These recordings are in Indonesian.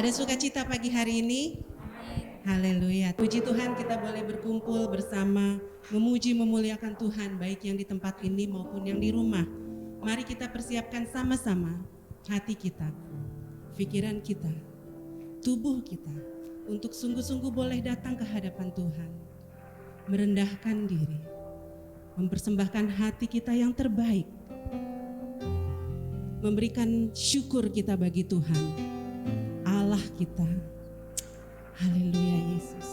Ada sukacita pagi hari ini? Haleluya. Puji Tuhan kita boleh berkumpul bersama, memuji memuliakan Tuhan baik yang di tempat ini maupun yang di rumah. Mari kita persiapkan sama-sama hati kita, pikiran kita, tubuh kita untuk sungguh-sungguh boleh datang ke hadapan Tuhan. Merendahkan diri, mempersembahkan hati kita yang terbaik, memberikan syukur kita bagi Tuhan Allah kita. Haleluya Yesus.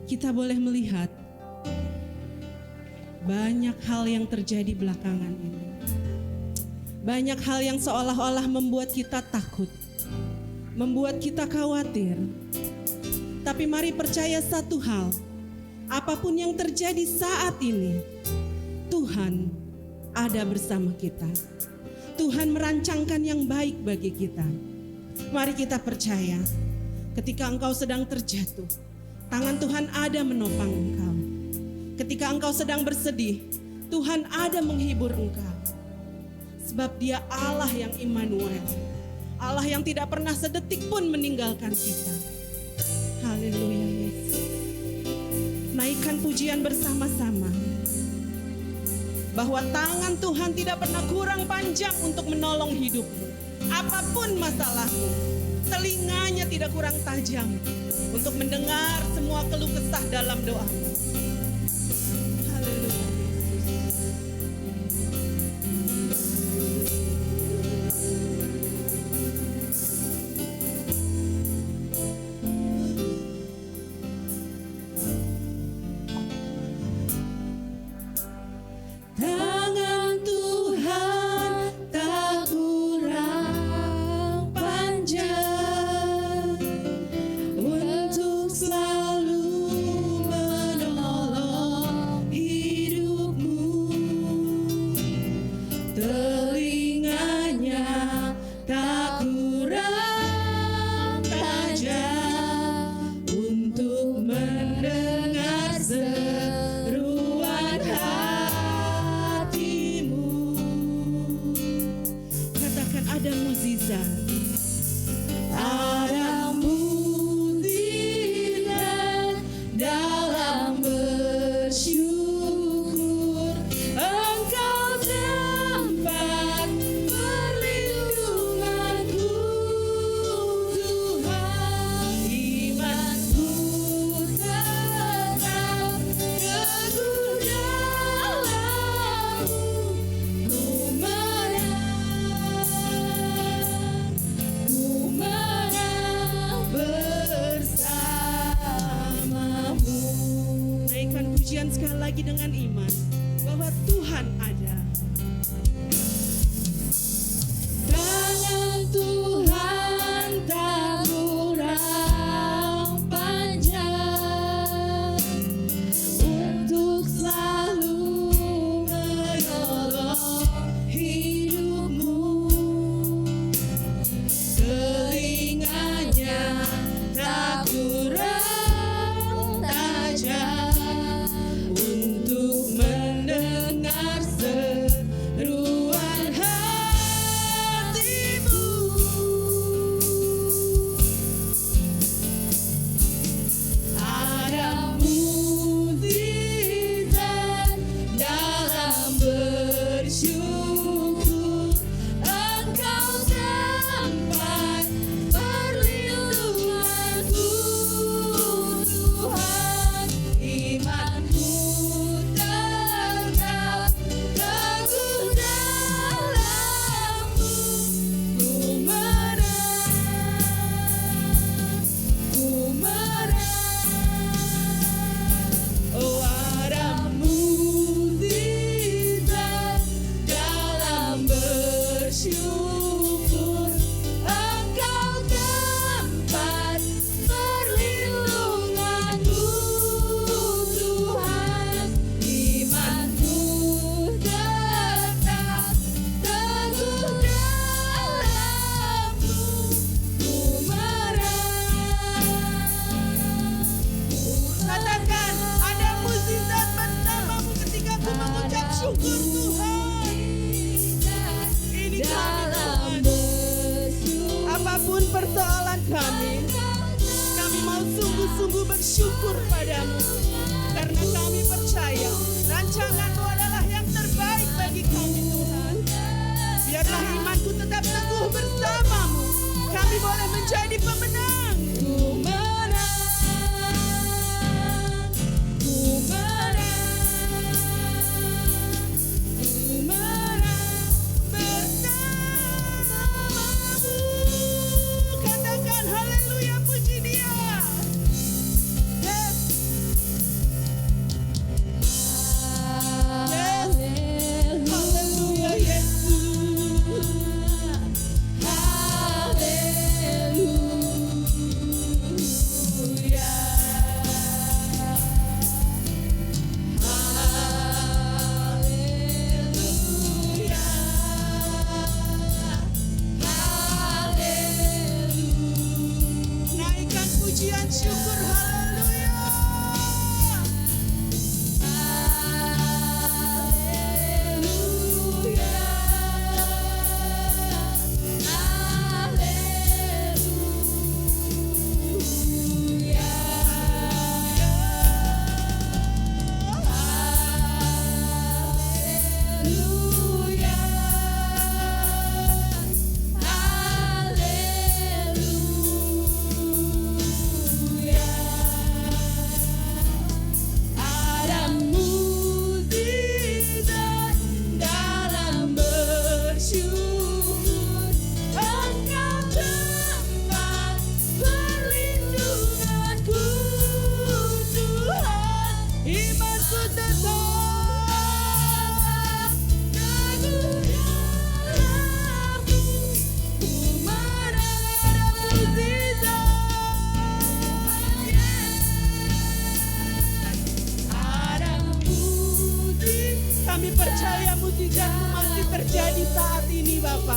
Kita boleh melihat banyak hal yang terjadi belakangan ini. Banyak hal yang seolah-olah membuat kita takut, membuat kita khawatir. Tapi mari percaya satu hal, apapun yang terjadi saat ini, Tuhan ada bersama kita. Tuhan merancangkan yang baik bagi kita. Mari kita percaya, ketika engkau sedang terjatuh, tangan Tuhan ada menopang engkau. Ketika engkau sedang bersedih, Tuhan ada menghibur engkau. Sebab Dia Allah yang Immanuel, Allah yang tidak pernah sedetik pun meninggalkan kita. Haleluya Yesus. Naikkan pujian bersama-sama, bahwa tangan Tuhan tidak pernah kurang panjang untuk menolong hidupmu. Apapun masalahmu, telinganya tidak kurang tajam untuk mendengar semua keluh kesah dalam doamu. Haleluya. Sekali lagi dengan iman bahwa Tuhan ada. Tangan Tuhan tak kurang panjang untuk selalu menolong hidupmu. Telinganya tak kurang tajam mendengar seruan hatimu. Ada mukjizat dalam bersyukur. Engkau tempat perlindunganku, Tuhan. Imanku apapun persoalan kami mau sungguh-sungguh bersyukur padamu. Karena kami percaya rancangan-Mu adalah yang terbaik bagi kami Tuhan. Biarlah imanku tetap teguh bersama-Mu. Kami boleh menjadi pemenang. Ku menang, ku menang, ku menang bersama-Mu. Katakan haleluya, puji Dia. Yes. Yes. Haleluya Yesus. Haleluya. Haleluya. Haleluya. Naikkan pujian syukur, haleluya. Haleluya. Haleluya. Haleluya. Haleluya. Ada mukjizat dalam bersyukur. Engkau tempat perlindunganku, Tuhan. Imanku tetap teguh dalam-Mu. Ku menang mukjizat. Ada mukjizat. Kami percaya mukjizat-Mu masih terjadi saat ini, Bapa.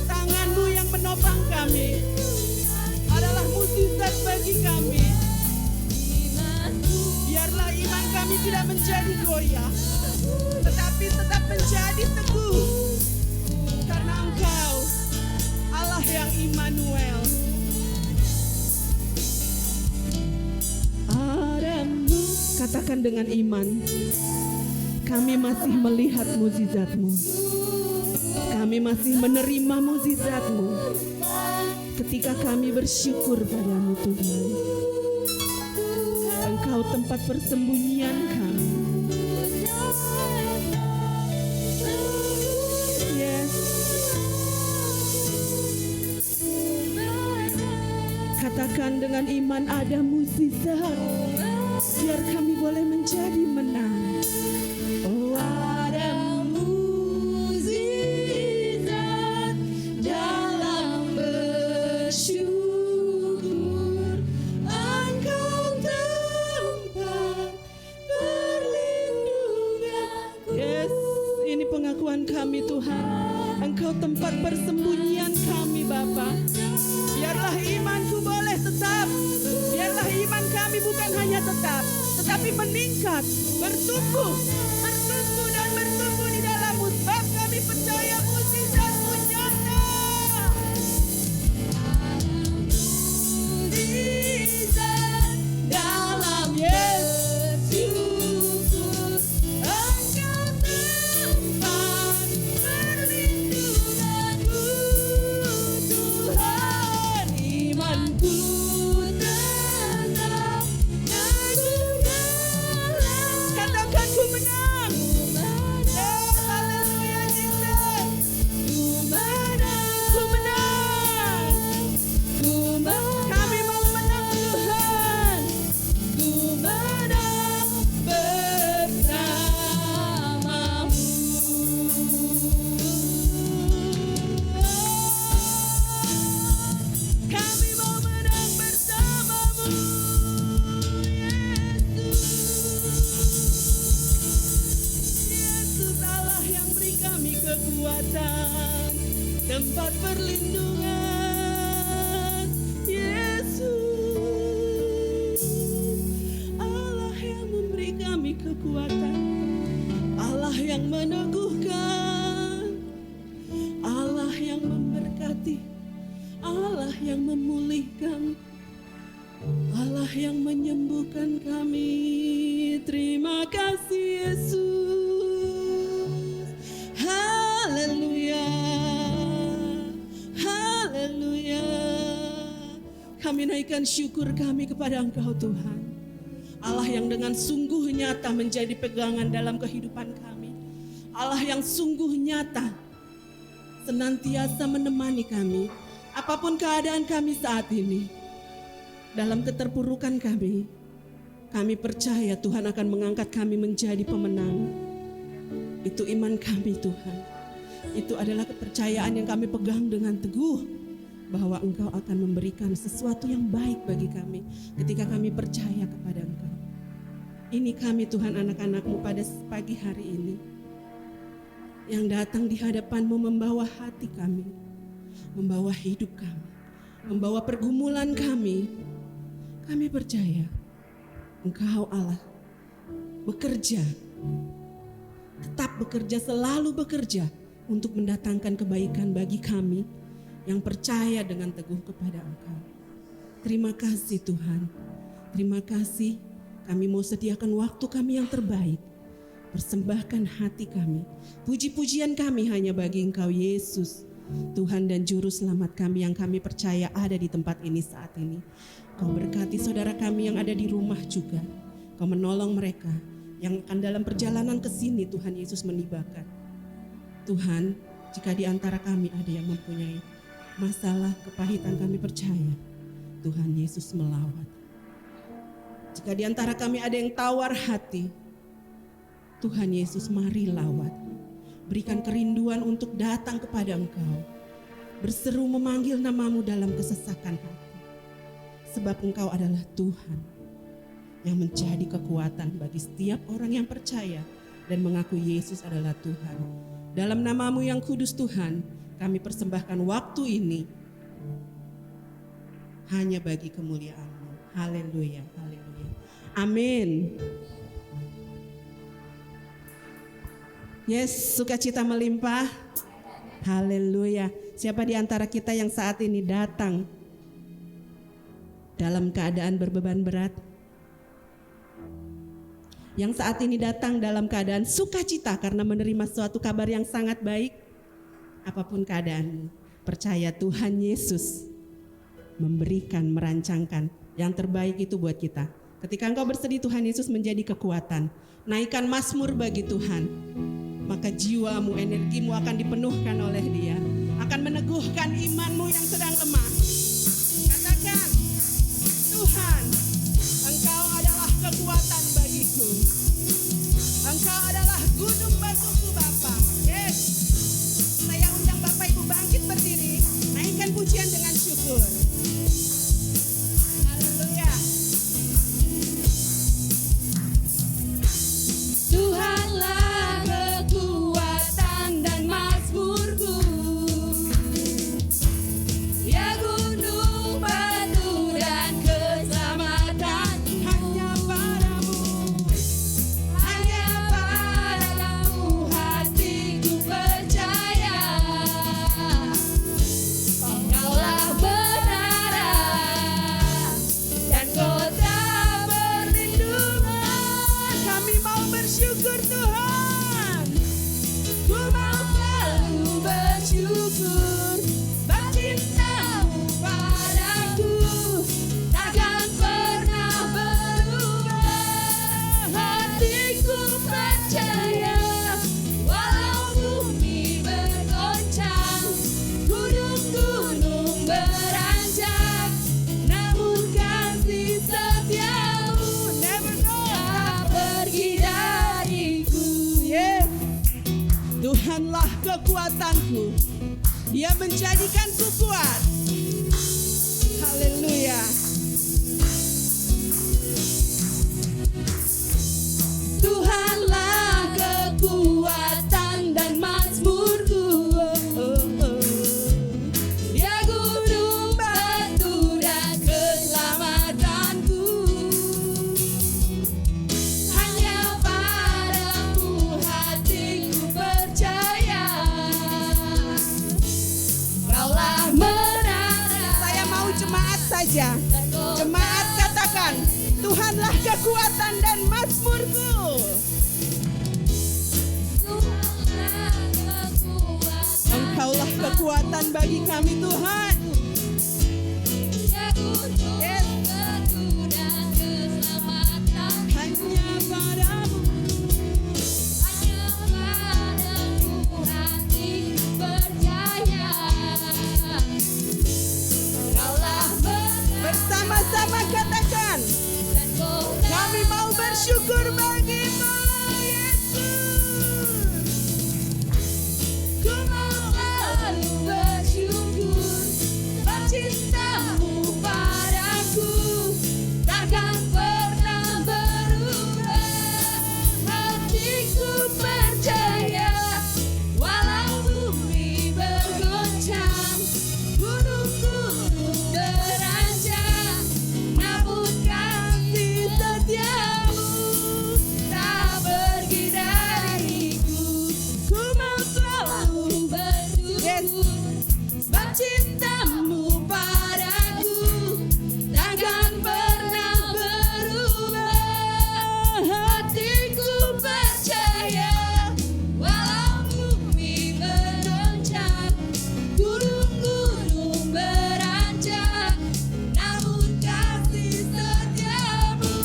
Tangan-Mu yang menopang kami adalah mukjizat bagi kami. Biarlah iman kami tidak menjadi goyah, tetapi tetap menjadi teguh. Karena Engkau Allah yang Immanuel. Adamu, katakan dengan iman, kami masih melihat mukjizat-Mu. Kami masih menerima mukjizat-Mu ketika kami bersyukur padamu Tuhan. Engkau tempat persembunyian kami. Yes. Katakan dengan iman, ada mukjizat. Biar kami boleh menjadi menang. Oh, ada mukjizat dalam bersyukur. Engkau tempat perlindunganku. Yes, ini pengakuan kami Tuhan. Engkau tempat persembunyian kami Bapa. Biarlah imanku boleh tetap. Biarlah iman kami bukan hanya tetap, tetapi meningkat, bertumbuh dan bertumbuh di dalam-Mu. Sebab kami percaya mukjizat-Mu nyata. Mukjizat dalam bersyukur. Engkau tempat perlindunganku, Tuhan. Imanku tetap teguh dalam. Katakan ku menang. Haleluya Yesus. Allah yang menyembuhkan kami. Terima kasih Yesus. Haleluya. Haleluya. Kami naikkan syukur kami kepada Engkau Tuhan. Allah yang dengan sungguh nyata menjadi pegangan dalam kehidupan kami. Allah yang sungguh nyata senantiasa menemani kami. Apapun keadaan kami saat ini. Dalam keterpurukan kami percaya Tuhan akan mengangkat kami menjadi pemenang. Itu iman kami Tuhan. Itu adalah kepercayaan yang kami pegang dengan teguh, bahwa Engkau akan memberikan sesuatu yang baik bagi kami ketika kami percaya kepada Engkau. Ini kami Tuhan, anak-anak-Mu pada pagi hari ini, yang datang di hadapan-Mu membawa hati kami, membawa hidup kami, membawa pergumulan kami. Kami percaya Engkau Allah bekerja, tetap bekerja, selalu bekerja untuk mendatangkan kebaikan bagi kami yang percaya dengan teguh kepada Engkau. Terima kasih Tuhan, terima kasih. Kami mau sediakan waktu kami yang terbaik, persembahkan hati kami, puji-pujian kami hanya bagi Engkau Yesus, Tuhan dan Juru Selamat kami yang kami percaya ada di tempat ini saat ini. Kau berkati saudara kami yang ada di rumah juga. Kau menolong mereka yang akan dalam perjalanan ke sini Tuhan Yesus menibakan. Tuhan, jika di antara kami ada yang mempunyai masalah kepahitan, kami percaya Tuhan Yesus melawat. Jika di antara kami ada yang tawar hati, Tuhan Yesus mari lawat. Berikan kerinduan untuk datang kepada Engkau, berseru memanggil nama-Mu dalam kesesakan hati. Sebab Engkau adalah Tuhan yang menjadi kekuatan bagi setiap orang yang percaya dan mengaku Yesus adalah Tuhan. Dalam nama-Mu yang kudus Tuhan, kami persembahkan waktu ini hanya bagi kemuliaan-Mu. Haleluya, haleluya. Amin. Yes, sukacita melimpah. Haleluya. Siapa di antara kita yang saat ini datang dalam keadaan berbeban berat? Yang saat ini datang dalam keadaan sukacita karena menerima suatu kabar yang sangat baik? Apapun keadaanmu, percaya Tuhan Yesus memberikan, merancangkan yang terbaik itu buat kita. Ketika engkau bersedih, Tuhan Yesus menjadi kekuatan. Naikkan mazmur bagi Tuhan, maka jiwamu, energimu akan dipenuhkan oleh Dia, akan meneguhkan imanmu yang sedang lemah. Katakan, Tuhan, Engkau adalah kekuatan bagiku. Engkau adalah gunung batuku Bapa. Yes. Saya undang Bapak Ibu bangkit berdiri, naikkan pujian dengan syukur. Haleluya. Tuhanlah kekuatan dan mazmurku. Ya gunung batu dan keselamatanku. Hanya padamu, hanya padamu hatiku percaya. Engkaulah menara dan kota perlindungan. Kami mau bersyukur Tuhan. Ku mau selalu bersyukur. Cinta-Mu padaku takkan pernah berubah. Hatiku percaya, walau bumi bergoncang, gunung-gunung beranjak, namun kasih setia-Mu never tak pergi dariku. Yeah. Tuhanlah kekuatanku, Dia menjadikanku kuat. Haleluya. Tuhanlah kekuatan dan mazmurku. Dia gunung batu dan keselamatanku. Hanya padamu hatiku percaya. Kaulah menara. Saya mau jemaat saja. Jemaat katakan, Tuhanlah kekuatan dan mazmurku. Engkaulah kekuatan bagi kami Tuhan. Yes. Hanya padamu. Bersama-sama katakan, kami mau bersyukur bagimu Yesus. Ku mau selalu bersyukur, cintamu padaku takkan pernah berubah. Hatiku percaya, walau bumi bergoncang, gunung-gunung beranjak, namun kasih setiamu tak pergi dariku. Ku mau selalu bersyukur, sebab cintamu padaku takkan pernah berubah. Hatiku percaya, walau bumi bergoncang, gunung-gunung beranjak, namun kasih setiamu.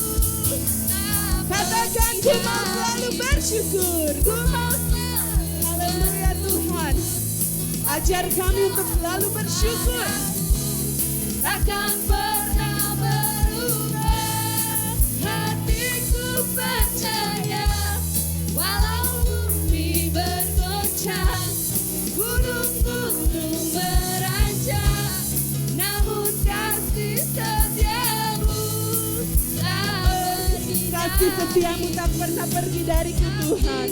Katakan, ku mau selalu bersyukur. Ku mau selalu. Haleluya Tuhan. Ajar kami untuk selalu bersyukur. Takkan pernah berubah. Hatiku percaya, walau bumi bergoncang, gunung-gunung beranjak, namun kasih setiamu tak pergi. Kasih setiamu tak pernah pergi dariku Tuhan.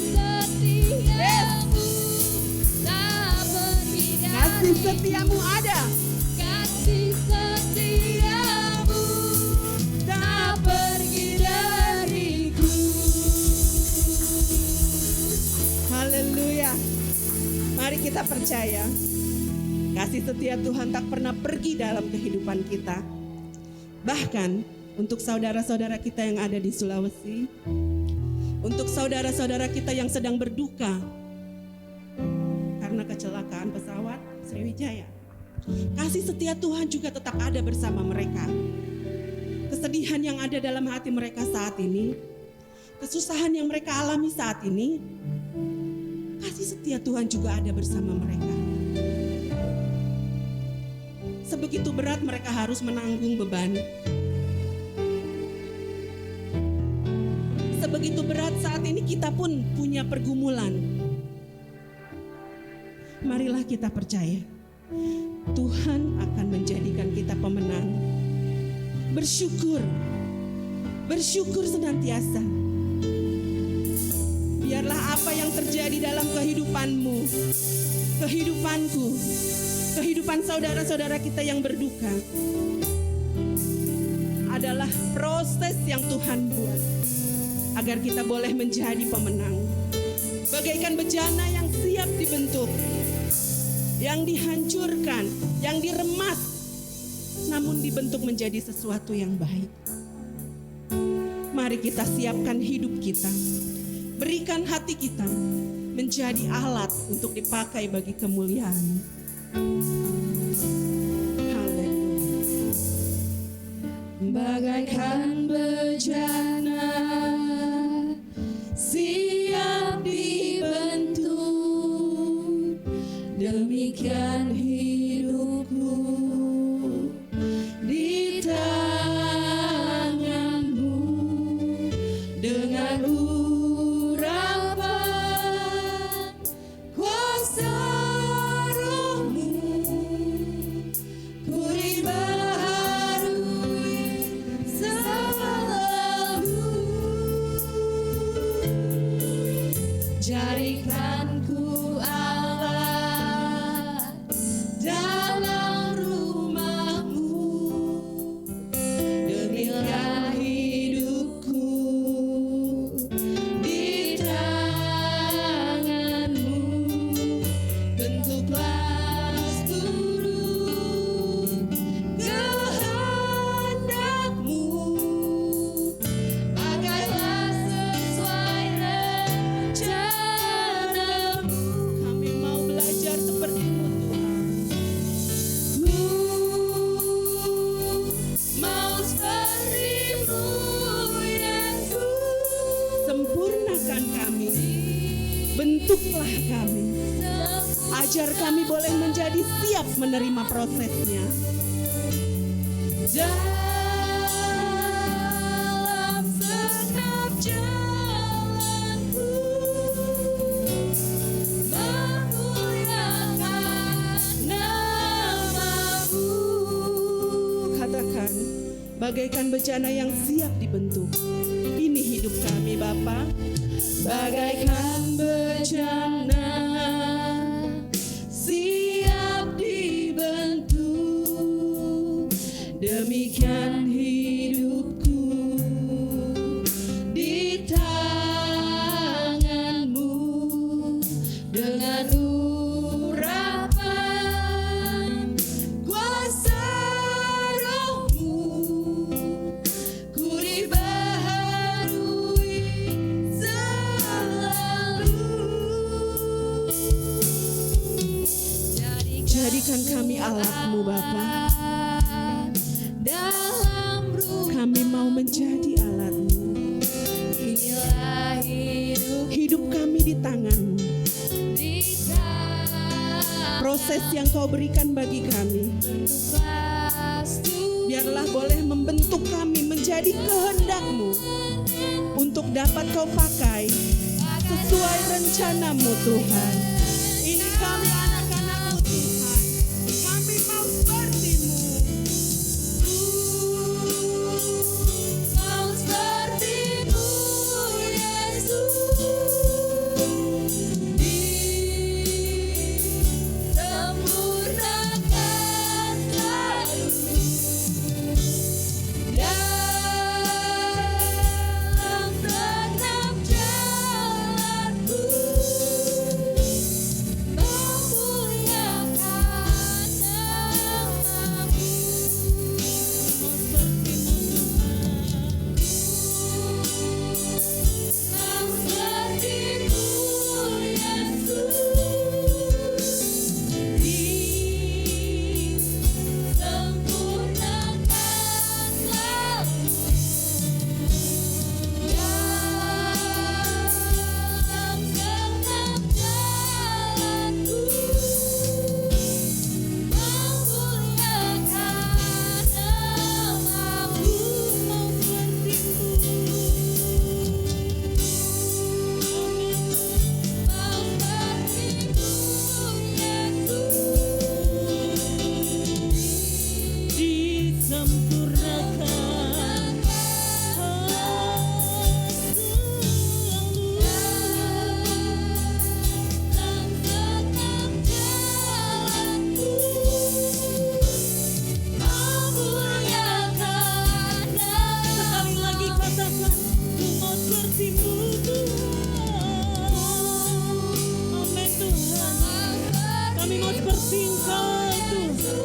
Kasih setiamu ada. Kasih setiamu tak pergi dariku. Haleluya. Mari kita percaya, kasih setia Tuhan tak pernah pergi dalam kehidupan kita. Bahkan untuk saudara-saudara kita yang ada di Sulawesi, untuk saudara-saudara kita yang sedang berduka karena kecelakaan pesawat Sriwijaya, kasih setia Tuhan juga tetap ada bersama mereka. Kesedihan yang ada dalam hati mereka saat ini, kesusahan yang mereka alami saat ini, kasih setia Tuhan juga ada bersama mereka. Sebegitu berat mereka harus menanggung beban. Sebegitu berat saat ini kita pun punya pergumulan. Marilah kita percaya, Tuhan akan menjadikan kita pemenang. Bersyukur, bersyukur senantiasa. Biarlah apa yang terjadi dalam kehidupanmu, kehidupanku, kehidupan saudara-saudara kita yang berduka adalah proses yang Tuhan buat agar kita boleh menjadi pemenang. Bagaikan bejana yang siap dibentuk, yang dihancurkan, yang diremas, namun dibentuk menjadi sesuatu yang baik. Mari kita siapkan hidup kita, berikan hati kita menjadi alat untuk dipakai bagi kemuliaan. Haleluya. Bagaikan bejana siap dibentuk, demikian hidupku di tanganmu. Dengan urapan kuasa rohmu, ku dibaharui selalu. Jadikanku Allah dalam rumahmu, demikian hidupku di tanganmu. Bentuklah seluruh kehendakmu, sembuhkan kami, bentuklah kami, ajar kami boleh menjadi siap menerima prosesnya. Dalam setiap jalanku, memuliakan nama-Mu. Katakan, bagaikan bejana yang siap dibentuk. Ini hidup kami Bapa, bagaikan bejana siap dibentuk. Demikian hidupku di tangan-Mu, dengan urapan kuasa Roh-Mu, ku dibaharui selalu. Jadikan kami alat-Mu Bapa. Kami mau menjadi alat-Mu. Hidup kami di tangan-Mu. Proses yang Kau berikan bagi kami, biarlah boleh membentuk kami menjadi kehendak-Mu, untuk dapat Kau pakai sesuai rencana-Mu Tuhan. Ini kami anak-anak-Mu Tuhan. Kami mau seperti-Mu. Mau seperti-Mu Yesus. Disempurnakan selalu. Dalam setiap jalanku, memuliakan nama-Mu. Mau seperti-Mu Tuhan. Mau seperti-Mu Yesus. Disempurnakan selalu. Dalam setiap jalanku, memuliakan nama-Mu. Mau seperti-Mu. Mau seperti-Mu Yesus. Disempurnakan sekali lagi katakan, ku mau seperti-Mu Tuhan. Amin Tuhan. Kami mau seperti Engkau Tuhan,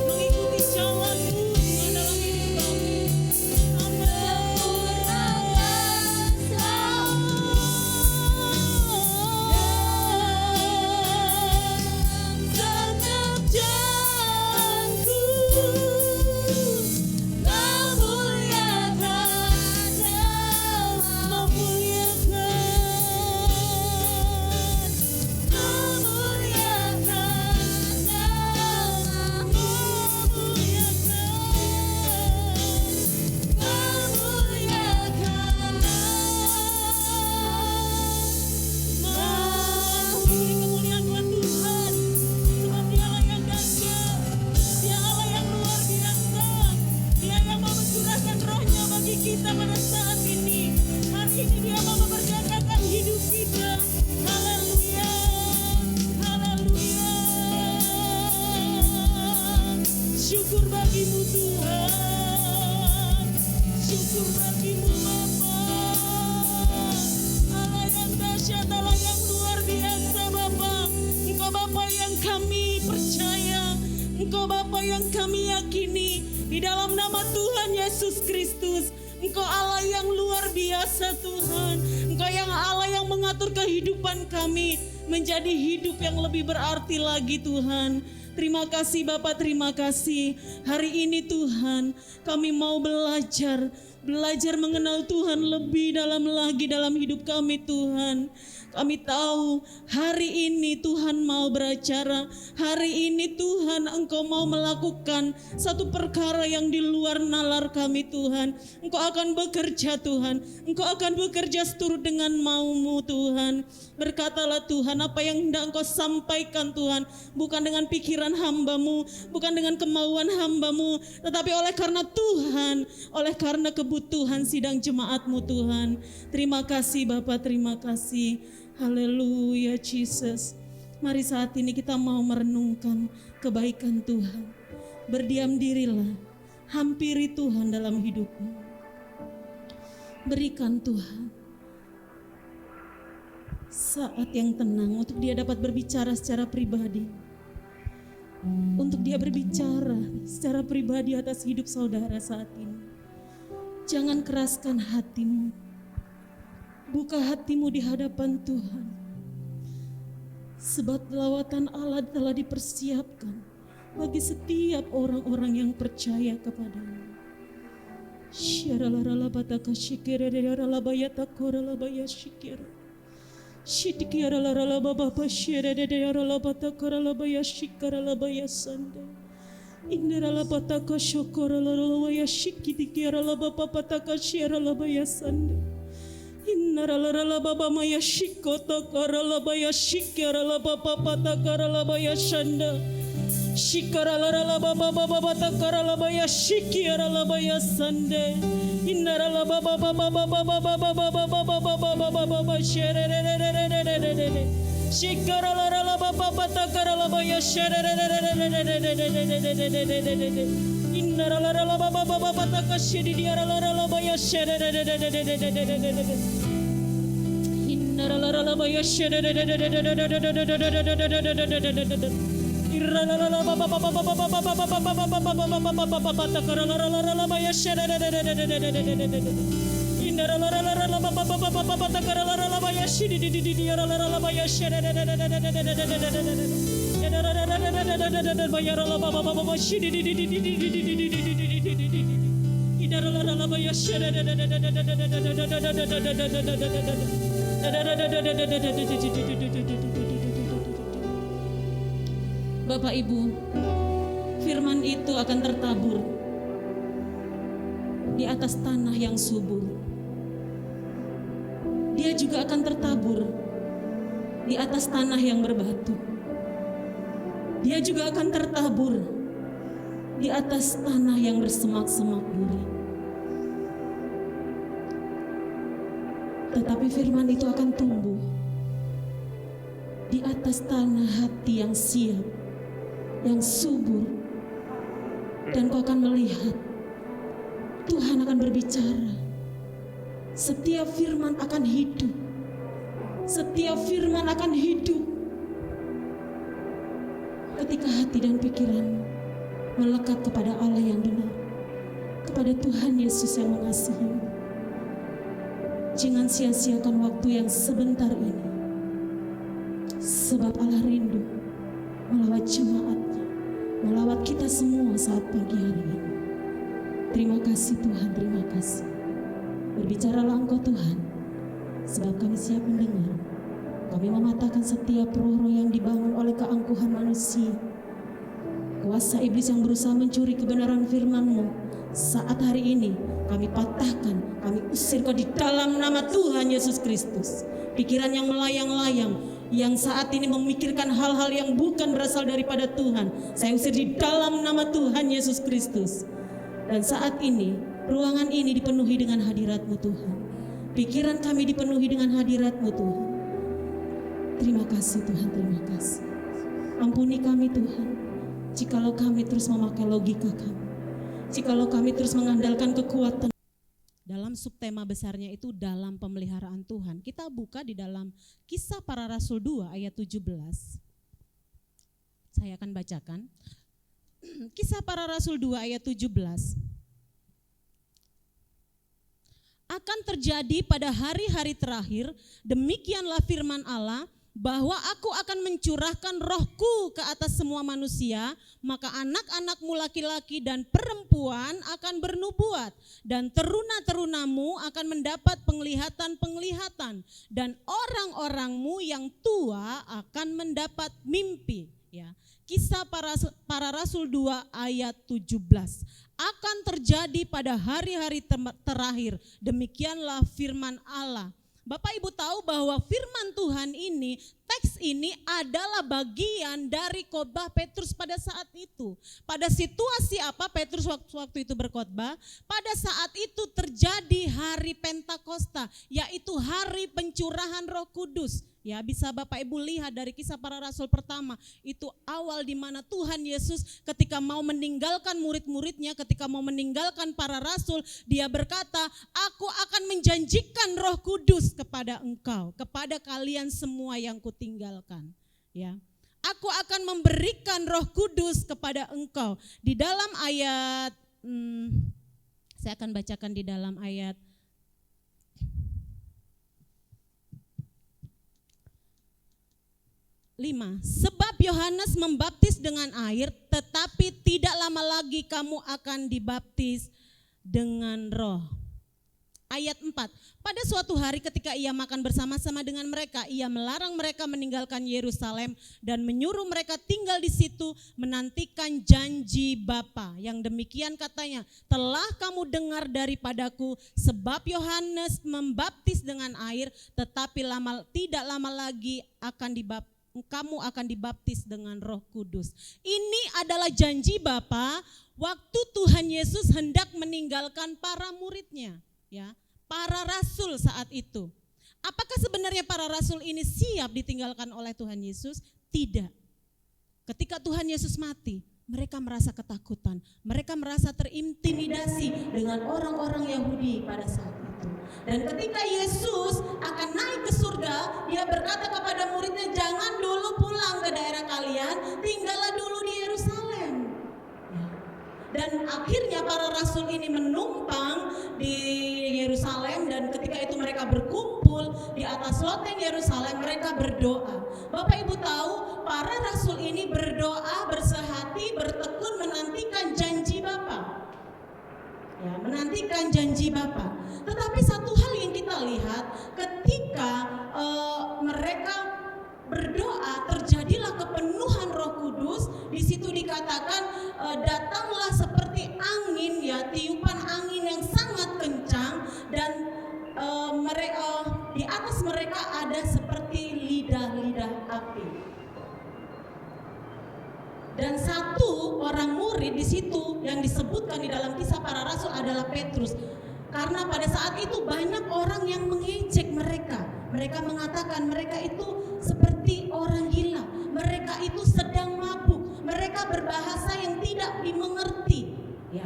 mengikuti jalan-Mu Tuhan dalam hidup kami. Setiap jalanku, kemuliaan buat Tuhan. Sebab Dia Allah yang dahsyat, Dia Allah yang luar biasa, Dia yang mau mencurahkan Roh-Nya bagi kita pada saat ini. Hari ini Dia mau memerdekakan hidup kita. Haleluya, haleluya. Syukur bagi-Mu Tuhan, syukur bagi-Mu Bapa. Allah yang dahsyat, Allah yang luar biasa Bapa. Engkau Bapa yang kami percaya, Engkau Bapa yang kami yakini. Di dalam nama Tuhan Yesus Kristus, Engkau Allah yang luar biasa Tuhan. Engkau yang Allah yang mengatur kehidupan kami menjadi hidup yang lebih berarti lagi Tuhan. Terima kasih Bapa, terima kasih. Hari ini Tuhan kami mau belajar belajar mengenal Tuhan lebih dalam lagi dalam hidup kami Tuhan. Kami tahu hari ini Tuhan mau beracara, hari ini Tuhan Engkau mau melakukan satu perkara yang di luar nalar kami Tuhan. Engkau akan bekerja Tuhan, Engkau akan bekerja seturut dengan mau-Mu Tuhan. Berkatalah Tuhan apa yang hendak Engkau sampaikan Tuhan, bukan dengan pikiran hamba-Mu, bukan dengan kemauan hamba-Mu, tetapi oleh karena Tuhan, oleh karena kebutuhan sidang jemaat-Mu Tuhan. Terima kasih Bapa, terima kasih. Haleluya Jesus. Mari saat ini kita mau merenungkan kebaikan Tuhan. Berdiam dirilah, hampiri Tuhan dalam hidupmu. Berikan Tuhan saat yang tenang untuk dia dapat berbicara secara pribadi. Untuk dia berbicara secara pribadi atas hidup saudara saat ini. Jangan keraskan hatimu. Buka hatimu di hadapan Tuhan. Sebab lawatan Allah telah dipersiapkan bagi setiap orang-orang yang percaya kepadanya. Syarala bataka shikira rala bayata korala bayashikira. Shidikira rala baba shira rala bataka rala bayashikara rala bayasanda. Indra bataka shokora rala bayashikidikira rala baba bataka shira rala bayasanda. Innarala baba maya shikota karala baya shikara baba pata karala baya shanda shikara la baba baba pata karala baya shikara la baya sande innarala baba baba baba baba baba baba baba baba shere shikara la baba pata karala baya shere innarala baba baba pata kashidi diarala baya shere Innarala baya shere irrala baba baba pata karala baya shere innarala baba baba pata karala baya shidi diarala baya shere bayarala baba baba shidi idarala baya shere Bapak Ibu, firman itu akan tertabur di atas tanah yang subur. Dia juga akan tertabur di atas tanah yang berbatu. Dia juga akan tertabur di atas tanah yang bersemak-semak duri. Tetapi firman itu akan tumbuh di atas tanah hati yang siap, yang subur. Dan kau akan melihat Tuhan akan berbicara. Setiap firman akan hidup. Setiap firman akan hidup ketika hati dan pikiran melekat kepada Allah yang benar, kepada Tuhan Yesus yang mengasihi. Jangan sia-siakan waktu yang sebentar ini, sebab Allah rindu melawat jemaatnya, melawat kita semua saat pagi hari ini. Terima kasih Tuhan, terima kasih. Berbicaralah Engkau Tuhan, sebab kami siap mendengar. Kami mematahkan setiap roh-roh yang dibangun oleh keangkuhan manusia, kuasa iblis yang berusaha mencuri kebenaran firman-Mu. Saat hari ini kami patahkan, kami usir Kau di dalam nama Tuhan Yesus Kristus. Pikiran yang melayang-layang, yang saat ini memikirkan hal-hal yang bukan berasal daripada Tuhan, saya usir di dalam nama Tuhan Yesus Kristus. Dan saat ini ruangan ini dipenuhi dengan hadirat-Mu Tuhan. Pikiran kami dipenuhi dengan hadirat-Mu Tuhan. Terima kasih Tuhan, terima kasih. Ampuni kami Tuhan, jikalau kami terus memakai logika kami, jikalau kami terus mengandalkan kekuatan. Dalam subtema besarnya itu dalam pemeliharaan Tuhan. Kita buka di dalam Kisah Para Rasul 2 ayat 17. Saya akan bacakan. Kisah Para Rasul 2 ayat 17. Akan terjadi pada hari-hari terakhir, demikianlah firman Allah, bahwa aku akan mencurahkan rohku ke atas semua manusia, maka anak-anakmu laki-laki dan perempuan akan bernubuat, dan teruna-terunamu akan mendapat penglihatan-penglihatan, dan orang-orangmu yang tua akan mendapat mimpi. Ya. Kisah para Rasul 2 ayat 17. Akan terjadi pada hari-hari terakhir, demikianlah firman Allah. Bapak Ibu tahu bahwa firman Tuhan ini, teks ini adalah bagian dari khotbah Petrus pada saat itu. Pada situasi apa Petrus waktu itu berkhotbah? Pada saat itu terjadi hari Pentakosta, yaitu hari pencurahan Roh Kudus. Ya, bisa Bapak Ibu lihat dari Kisah Para Rasul pertama, itu awal di mana Tuhan Yesus ketika mau meninggalkan murid-muridnya, ketika mau meninggalkan para rasul, dia berkata, aku akan menjanjikan Roh Kudus kepada engkau, kepada kalian semua yang kutinggalkan. Ya, aku akan memberikan Roh Kudus kepada engkau. Di dalam ayat, saya akan bacakan di dalam ayat 5. Sebab Yohanes membaptis dengan air, tetapi tidak lama lagi kamu akan dibaptis dengan Roh. Ayat 4. Pada suatu hari ketika ia makan bersama-sama dengan mereka, ia melarang mereka meninggalkan Yerusalem dan menyuruh mereka tinggal di situ menantikan janji Bapa. Yang demikian katanya, telah kamu dengar daripadaku, sebab Yohanes membaptis dengan air, tetapi tidak lama lagi kamu akan dibaptis dengan Roh Kudus. Ini adalah janji Bapa waktu Tuhan Yesus hendak meninggalkan para muridnya, ya, para rasul saat itu. Apakah sebenarnya para rasul ini siap ditinggalkan oleh Tuhan Yesus? Tidak. Ketika Tuhan Yesus mati, mereka merasa ketakutan, mereka merasa terintimidasi dengan orang-orang Yahudi pada saat itu. Dan ketika Yesus akan naik ke surga, dia berkata kepada muridnya, jangan dulu pulang ke daerah kalian, tinggallah dulu di Yerusalem. Dan akhirnya para rasul ini menumpang di Yerusalem, dan ketika itu mereka berkumpul di atas loteng Yerusalem, mereka berdoa. Bapak Ibu tahu, para rasul ini berdoa, bersehati, bertekun menantikan janji Bapa. Ya, menantikan janji Bapa. Tetapi satu hal yang kita lihat, ketika mereka berdoa, terjadilah kepenuhan Roh Kudus. Di situ dikatakan datanglah seperti angin, ya, tiupan angin yang sangat kencang, dan di atas mereka ada seperti lidah-lidah api. Dan satu orang murid di situ yang disebutkan di dalam Kisah Para Rasul adalah Petrus. Karena pada saat itu banyak orang yang mengejek mereka. Mereka mengatakan mereka itu seperti orang gila. Mereka itu sedang mabuk. Mereka berbahasa yang tidak dimengerti. Ya.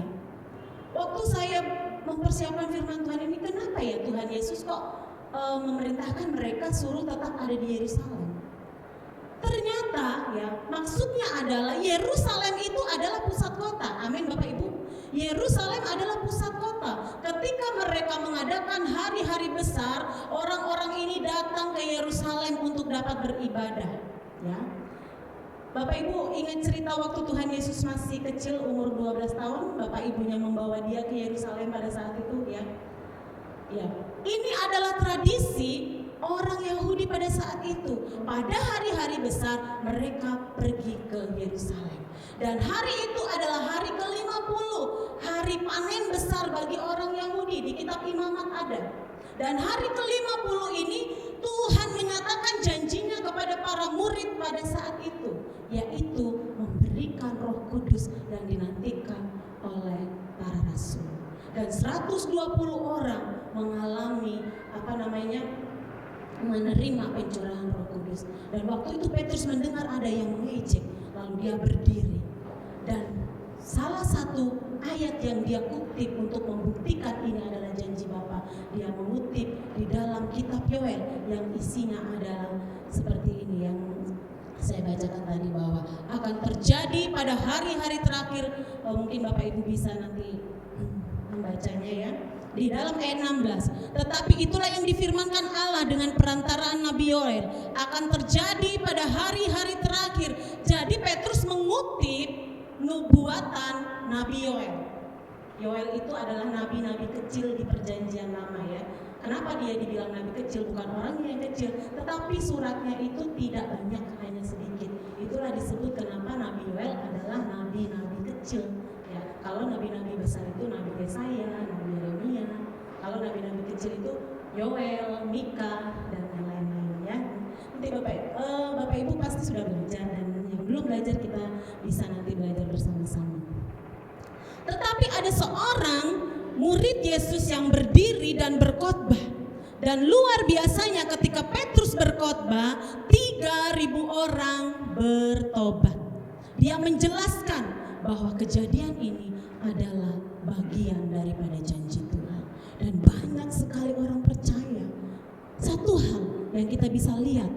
Waktu saya mempersiapkan firman Tuhan ini, kenapa ya Tuhan Yesus kok memerintahkan mereka suruh tetap ada di Yerusalem? Ternyata ya, maksudnya adalah Yerusalem itu adalah pusat kota. Amin Bapak Ibu. Yerusalem adalah pusat kota. Ketika mereka mengadakan hari-hari besar, orang-orang ini datang ke Yerusalem untuk dapat beribadah, ya. Bapak Ibu ingat cerita waktu Tuhan Yesus masih kecil, umur 12 tahun, Bapak Ibunya membawa dia ke Yerusalem pada saat itu, ya. Ya. Ini adalah tradisi orang Yahudi pada saat itu. Pada hari-hari besar mereka pergi ke Yerusalem. Dan hari itu adalah hari ke-50, hari panen besar bagi orang Yahudi. Di kitab Imamat ada. Dan hari ke-50 ini Tuhan menyatakan janjinya kepada para murid pada saat itu, yaitu memberikan Roh Kudus dan dinantikan oleh para rasul. Dan 120 orang mengalami menerima pencurahan Roh Kudus. Dan waktu itu Petrus mendengar ada yang mengejek, lalu dia berdiri. Dan salah satu ayat yang dia kutip untuk membuktikan ini adalah janji Bapa, dia mengutip di dalam kitab Yoel yang isinya adalah seperti ini yang saya bacakan tadi, bahwa akan terjadi pada hari-hari terakhir. Mungkin Bapak Ibu bisa nanti membacanya, ya. ya. Di dalam ayat 16, tetapi itulah yang difirmankan Allah dengan perantaraan Nabi Yoel akan terjadi pada hari-hari terakhir. Jadi Petrus mengutip nubuatan Nabi Yoel. Yoel itu adalah nabi-nabi kecil di perjanjian lama ya. Kenapa dia dibilang nabi kecil? Bukan orangnya yang kecil, tetapi suratnya itu tidak banyak, hanya sedikit. Itulah disebut kenapa Nabi Yoel adalah nabi-nabi kecil. Kalau nabi-nabi besar itu Nabi Yesaya, Nabi Yeremia. Kalau nabi-nabi kecil itu Yoel, Mika, dan yang lain-lain ya. Nanti Bapak Ibu pasti sudah belajar, dan yang belum belajar kita bisa nanti belajar bersama-sama. Tetapi ada seorang murid Yesus yang berdiri dan berkhotbah. Dan luar biasanya ketika Petrus berkhotbah, 3.000 orang bertobat. Dia menjelaskan bahwa kejadian ini adalah bagian daripada janji Tuhan, dan banyak sekali orang percaya. Satu hal yang kita bisa lihat,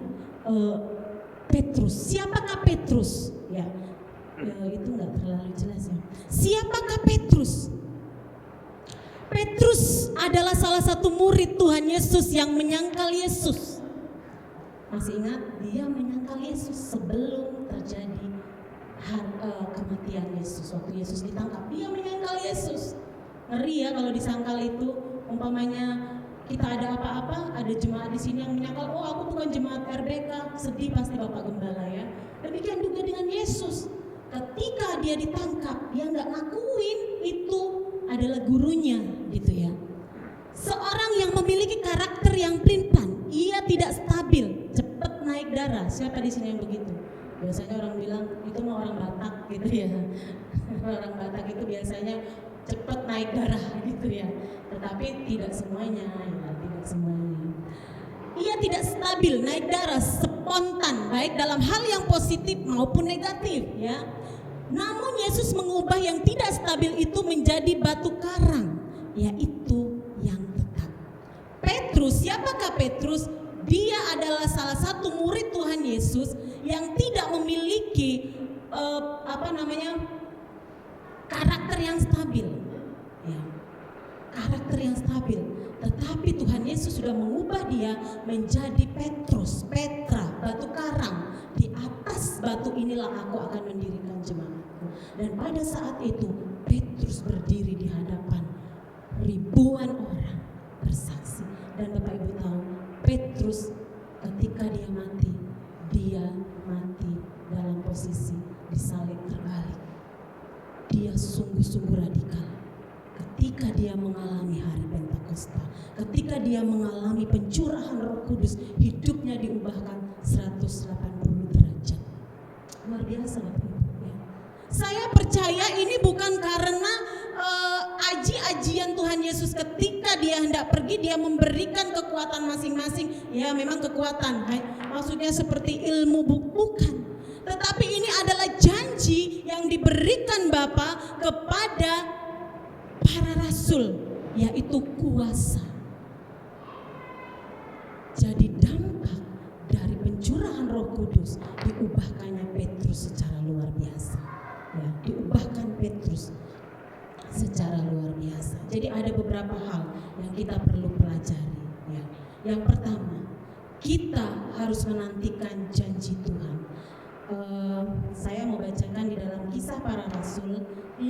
Petrus. Siapakah Petrus? Itu nggak terlalu jelas ya. Siapakah Petrus? Petrus adalah salah satu murid Tuhan Yesus yang menyangkal Yesus. Masih ingat? Dia menyangkal Yesus sebelum terjadi kematian Yesus. Waktu Yesus ditangkap, dia menyangkal Yesus. Ngeri ya kalau disangkal itu. Umpamanya kita ada apa-apa, ada jemaat di sini yang menyangkal, oh aku bukan jemaat RBK, sedih pasti Bapak Gembala ya. Demikian juga dengan Yesus. Ketika dia ditangkap, dia nggak ngakuin itu adalah gurunya, gitu ya. Seorang yang memiliki karakter yang pelin-pelan, ia tidak stabil, cepat naik darah. Siapa di sini yang begitu? Biasanya orang bilang itu mah orang Batak gitu ya. Orang Batak itu biasanya cepat naik darah gitu ya. Tetapi tidak semuanya, ya, tidak semuanya. Ia tidak stabil, naik darah spontan, baik dalam hal yang positif maupun negatif ya. Namun Yesus mengubah yang tidak stabil itu menjadi batu karang, yaitu yang tetap. Petrus, siapakah Petrus? Dia adalah salah satu murid Tuhan Yesus yang tidak memiliki karakter yang stabil, ya. Karakter yang stabil. Tetapi Tuhan Yesus sudah mengubah dia menjadi Petrus, Petra, batu karang. Di atas batu inilah aku akan mendirikan jemaatku. Dan pada saat itu Petrus berdiri di hadapan ribuan orang bersaksi. Dan Bapak Ibu tahu, Petrus ketika dia mati dalam posisi disalib terbalik. Dia sungguh-sungguh radikal. Ketika dia mengalami hari Pentakosta, ketika dia mengalami pencurahan Roh Kudus, hidupnya diubahkan 180 derajat. Luar biasa Bapak Ibu ya. Saya percaya ini bukan karena aji-ajian Tuhan Yesus ketika dia hendak pergi, dia memberikan kekuatan masing-masing. Ya memang kekuatan, maksudnya seperti ilmu, bukan. Tetapi ini adalah janji yang diberikan Bapa kepada para rasul, yaitu kuasa. Jadi dampak dari pencurahan Roh Kudus diubahkannya Petrus secara luar biasa. Ya, diubahkan Petrus secara luar biasa. Jadi ada beberapa hal yang kita perlu pelajari. Ya. Yang pertama, kita harus menantikan janji Tuhan. Saya mau bacakan di dalam Kisah Para Rasul 2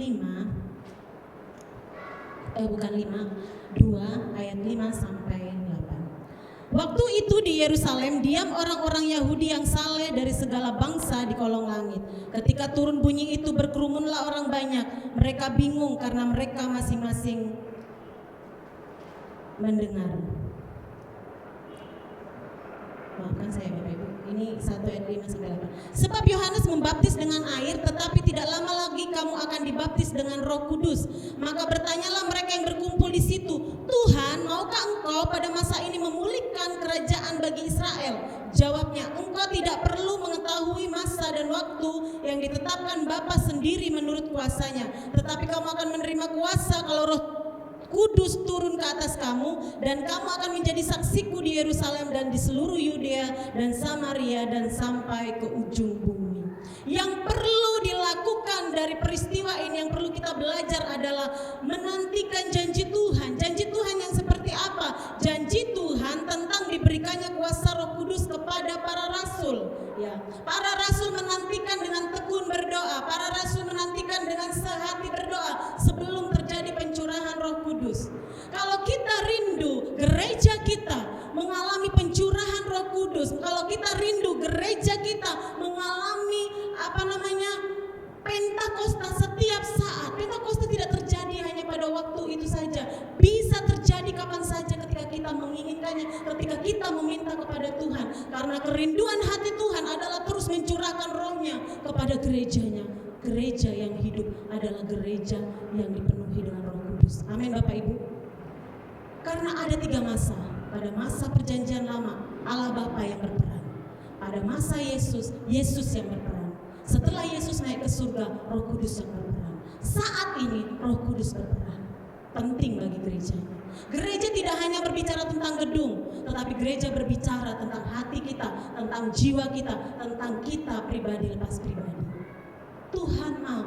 ayat 5 sampai 8. Waktu itu di Yerusalem diam orang-orang Yahudi yang saleh dari segala bangsa di kolong langit. Ketika turun bunyi itu berkerumunlah orang banyak. Mereka bingung karena mereka masing-masing mendengar. Maafkan saya Bapak Ibu, ini 1 ayat 5 sampai 8. Sebab Yohanes membaptis dengan air, tetapi tidak lama lagi kamu akan dibaptis dengan Roh Kudus. Maka bertanyalah mereka yang berkumpul di situ, Tuhan, maukah engkau pada masa ini memulihkan kerajaan bagi Israel? Jawabnya, engkau tidak perlu mengetahui masa dan waktu yang ditetapkan Bapa sendiri menurut kuasanya. Tetapi kamu akan menerima kuasa kalau Roh Kudus turun ke atas kamu, dan kamu akan menjadi saksiku di Yerusalem dan di seluruh Yudea dan Samaria dan sampai ke ujung bumi. Yang perlu dilakukan dari peristiwa ini, yang perlu kita belajar adalah menantikan janji Tuhan. Kudus, kalau kita rindu gereja kita mengalami Pentakosta setiap saat. Pentakosta tidak terjadi hanya pada waktu itu saja. Bisa terjadi kapan saja ketika kita menginginkannya, ketika kita meminta kepada Tuhan. Karena kerinduan hati Tuhan adalah terus mencurahkan rohnya kepada gerejanya. Gereja yang hidup adalah gereja yang dipenuhi dengan Roh Kudus. Amin Bapak Ibu. Karena ada 3 masa. Pada masa perjanjian lama, Allah Bapa yang berperan. Pada masa Yesus, Yesus yang berperan. Setelah Yesus naik ke surga, Roh Kudus yang berperan. Saat ini Roh Kudus berperan. Penting bagi gerejanya. Gereja tidak hanya berbicara tentang gedung, tetapi gereja berbicara tentang hati kita, tentang jiwa kita, tentang kita pribadi lepas pribadi. Tuhan mau.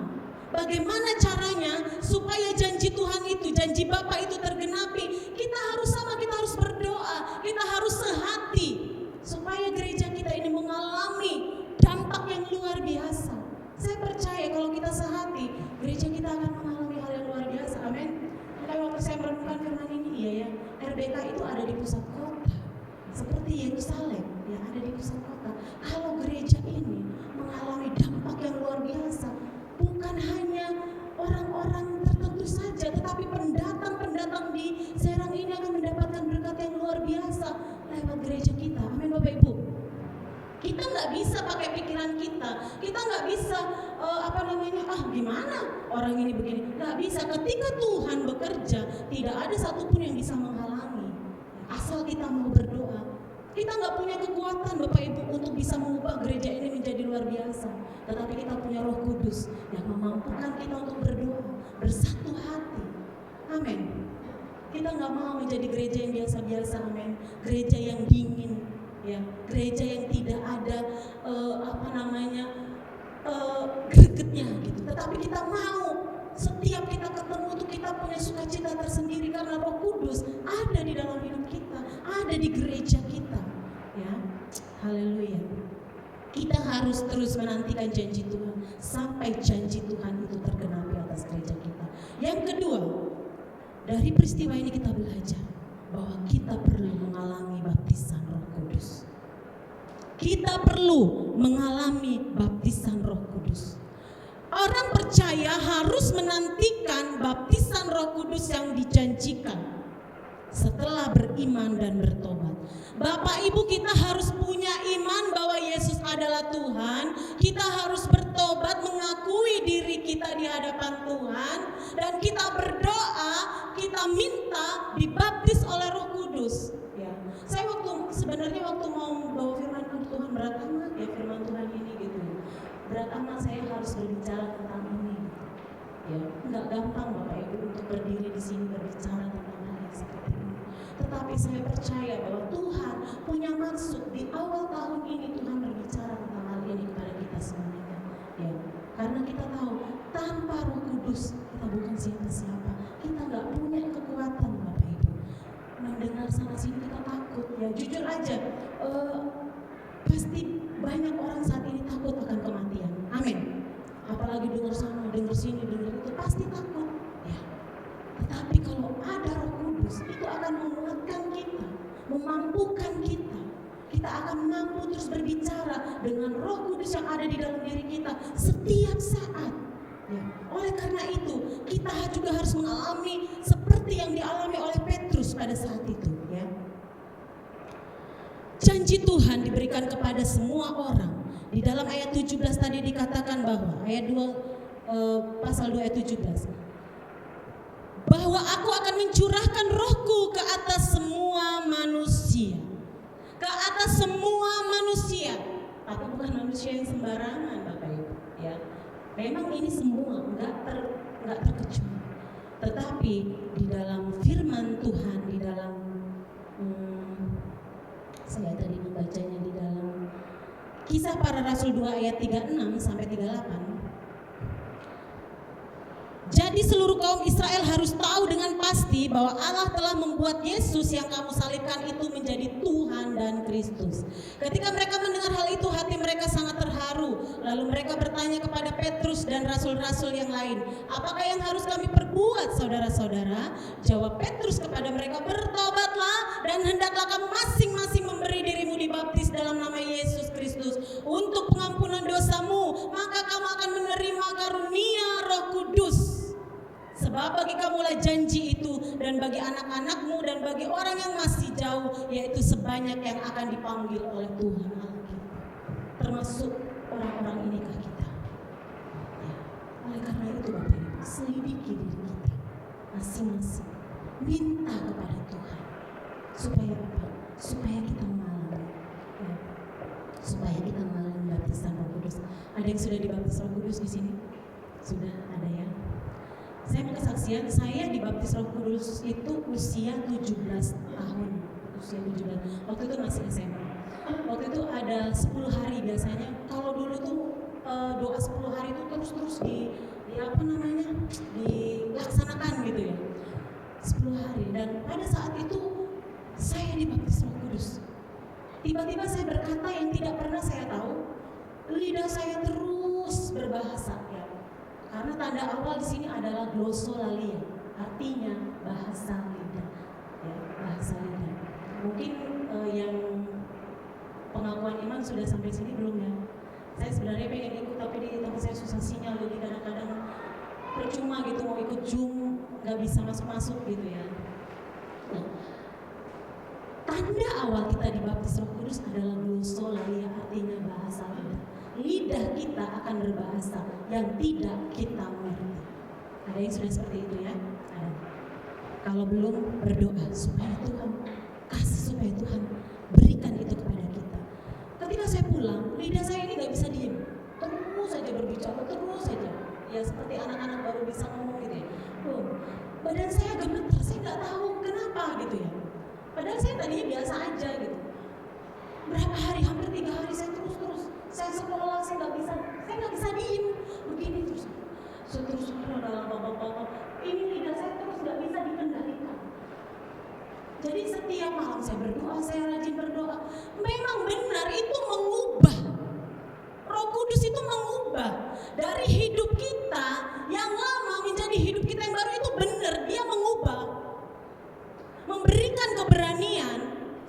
Bagaimana caranya supaya janji Tuhan itu, janji Bapa itu tergenapi? Kita harus sama, kita harus berdoa, kita harus sehati supaya gereja kita ini mengalami dampak yang luar biasa. Saya percaya kalau kita sehati, gereja kita akan mengalami hal yang luar biasa. Amin. Makanya waktu saya merenungkan firman ini, iya ya, RBK itu ada di pusat kota, seperti Yerusalem yang ada di pusat kota. Kalau gereja ini mengalami dampak yang luar biasa, bukan hanya orang-orang tertentu saja, tetapi pendatang-pendatang di Serang ini akan mendapatkan berkat yang luar biasa lewat gereja kita. Amin Bapak Ibu. Kita nggak bisa pakai pikiran kita nggak bisa gimana orang ini begini, nggak bisa. Ketika Tuhan bekerja, tidak ada satupun yang bisa menghalangi. Asal kita mau berdoa. Kita nggak punya kekuatan Bapak Ibu untuk bisa mengubah gereja ini menjadi luar biasa. Tetapi kita punya Roh Kudus yang memampukan kita untuk berdoa, bersatu hati. Amin. Kita nggak mau menjadi gereja yang biasa-biasa, amin. Gereja yang dingin, ya, gereja yang tidak ada gregetnya gitu. Tetapi kita mau setiap kita ketemu itu kita punya sukacita tersendiri karena Roh Kudus ada di dalam hidup kita, ada di gereja kita, ya. Haleluya. Kita harus terus menantikan janji Tuhan sampai janji Tuhan itu tergenapi atas gereja kita. Yang kedua, dari peristiwa ini kita belajar bahwa kita perlu mengalami baptisan Roh Kudus. Kita perlu mengalami baptisan Roh Kudus. Orang percaya harus menantikan baptisan Roh Kudus yang dijanjikan setelah beriman dan bertobat. Bapak Ibu, kita harus punya iman bahwa Yesus adalah Tuhan. Kita harus bertobat, mengakui diri kita di hadapan Tuhan, dan kita berdoa, kita minta dibaptis oleh Roh Kudus. Ya. Saya sebenarnya waktu mau bawa firman Tuhan, berat amat ya firman Tuhan ini gitu. Berat amat saya harus berbicara tentang ini. Ya, enggak gampang Bapak Ibu untuk berdiri di sini berbicara tentang hal yang seperti ini. Tetapi saya percaya bahwa Tuhan punya maksud di awal tahun ini. Tuhan berbicara tentang hal ini kepada kita semuanya. Ya, karena kita tahu tanpa Roh Kudus kita bukan siapa-siapa. Kita enggak punya kekuatan Bapak Ibu. Mendengar sana sini kita takut. Ya, jujur aja, pasti banyak orang saat ini takut akan kematian. Amin. Apalagi dengar sana, dengar sini, dengar itu, pasti takut. Ya. Tetapi kalau ada Roh Kudus, itu akan menguatkan kita, memampukan kita. Kita akan mampu terus berbicara dengan Roh Kudus yang ada di dalam diri kita setiap saat. Ya. Oleh karena itu, kita juga harus mengalami seperti yang dialami oleh Petrus pada saat itu. Ya. Janji Tuhan diberikan kepada semua orang. Di dalam ayat 17 tadi dikatakan bahwa ayat 2 pasal 2 ayat 17. Bahwa aku akan mencurahkan rohku ke atas semua manusia. Ke atas semua manusia. Tapi bukan manusia yang sembarangan Bapak Ibu, ya. Memang ini semua enggak terkecuali. Tetapi di dalam firman Tuhan, di dalam saya tadi membacanya di dalam Kisah Para Rasul 2 ayat 36 sampai 38. Jadi seluruh kaum Israel harus tahu dengan pasti bahwa Allah telah membuat Yesus yang kamu salibkan itu menjadi Tuhan dan Kristus. Ketika mereka mendengar hal itu, hati mereka sangat terharu. Lalu mereka bertanya kepada Petrus dan rasul-rasul yang lain, apakah yang harus kami perbuat saudara-saudara? Jawab Petrus kepada mereka, bertobatlah dan hendaklah kamu masing-masing memberi dirimu dibaptis dalam akan menerima karunia Roh Kudus. Sebab bagi kamulah janji itu, dan bagi anak-anakmu dan bagi orang yang masih jauh, yaitu sebanyak yang akan dipanggil oleh Tuhan Allah kita. Termasuk orang-orang inikah kita. Ya, oleh karena itu Bapak Ibu, selidiki diri kita masing-masing. Minta kepada Tuhan. Supaya apa? Supaya kita mengalami. Ya, supaya kita mengalami baptisan Roh Kudus. Ada yang sudah dibaptis Roh Kudus di sini? Sudah ada ya? Saya mau kesaksian, saya dibaptis Roh Kudus itu usia 17 tahun. Usia 17. Waktu itu masih SMA. Waktu itu ada 10 hari biasanya. Kalau dulu tuh doa 10 hari itu terus di apa namanya? Dilaksanakan gitu ya. 10 hari, dan pada saat itu saya dibaptis Roh Kudus. Tiba-tiba saya berkata yang tidak pernah saya tahu. Lidah saya terus berbahasa ya. Karena tanda awal di sini adalah glossolalia, artinya bahasa lidah, ya, bahasa lidah. Mungkin yang pengakuan iman sudah sampai sini belum ya? Saya sebenarnya pengen ikut, tapi di tempat saya susah sinyal, jadi kadang-kadang percuma gitu mau ikut Zoom, nggak bisa masuk-masuk gitu ya. Nah, tanda awal kita dibaptis Roh Kudus adalah glossolalia, artinya bahasa lidah. Lidah kita akan berbahasa yang tidak kita mengerti. Ada yang sudah seperti itu ya? Ada. Kalau belum, berdoa supaya Tuhan kasih, supaya Tuhan berikan itu kepada kita. Ketika saya pulang, lidah saya ini gak bisa diem, terus saja berbicara, terus saja. Ya seperti anak-anak baru bisa ngomong gitu ya. Badan saya gemeter, saya gak tahu kenapa gitu ya. Padahal saya tadinya biasa aja gitu. Berapa hari, hampir 3 hari saya terus. Saya sekolah, saya nggak bisa diem begini terus dalam bapak-bapak. Ini lidah saya terus nggak bisa dikendalikan. Jadi setiap malam saya berdoa, saya rajin berdoa. Memang benar itu mengubah. Roh Kudus itu mengubah dari hidup kita yang lama menjadi hidup kita yang baru. Itu benar, dia mengubah, memberikan keberanian.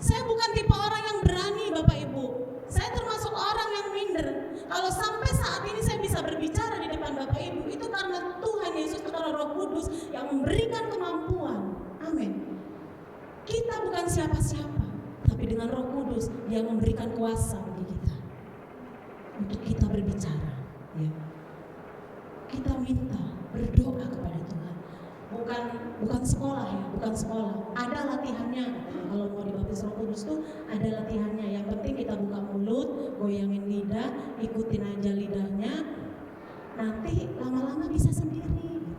Saya bukan tipe orang yang berani Bapak Ibu. Saya termasuk orang yang minder. Kalau sampai saat ini saya bisa berbicara di depan Bapak Ibu, itu karena Tuhan Yesus, karena Roh Kudus yang memberikan kemampuan. Amin. Kita bukan siapa-siapa, tapi dengan Roh Kudus dia memberikan kuasa bagi kita untuk kita berbicara. Ya. Kita minta, berdoa kepada Tuhan. Bukan sekolah ya, bukan sekolah. Ada latihannya. Kalau mau dibaptis Roh Kudus tuh ada latihannya. Yang penting kita buka mulut, goyangin lidah, ikutin aja lidahnya. Nanti lama-lama bisa sendiri gitu.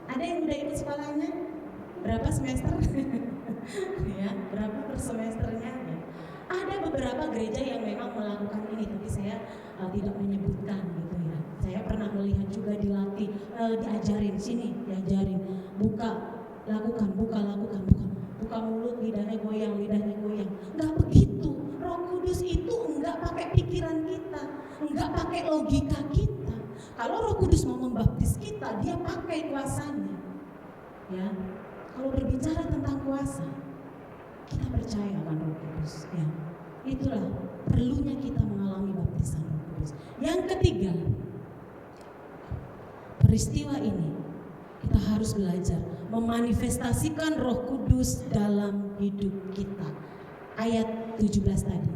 Ada yang udah ikut sekolahnya? Berapa semester? Ya, berapa per semesternya? Ya. Ada beberapa gereja yang memang melakukan ini, tapi saya tidak menyebutkan gitu ya. Saya pernah melihat juga dilatih, diajarin sini, diajarin lakukan, buka mulut, lidahnya goyang. Enggak begitu. Roh Kudus itu enggak pakai pikiran kita, enggak pakai logika kita. Kalau Roh Kudus mau membaptis kita, dia pakai kuasanya. Ya. Kalau berbicara tentang kuasa, kita percaya akan Roh Kudus. Ya. Itulah perlunya kita mengalami baptisan Roh Kudus. Yang ketiga, peristiwa ini kita harus belajar memanifestasikan Roh Kudus dalam hidup kita. Ayat 17 tadi.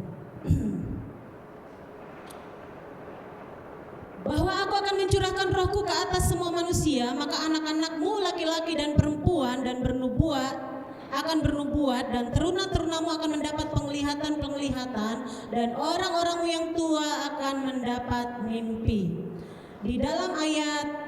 Bahwa aku akan mencurahkan Rohku ke atas semua manusia, maka anak-anakmu laki-laki dan perempuan akan bernubuat, dan teruna-terunamu akan mendapat penglihatan, dan orang-orangmu yang tua akan mendapat mimpi. Di dalam ayat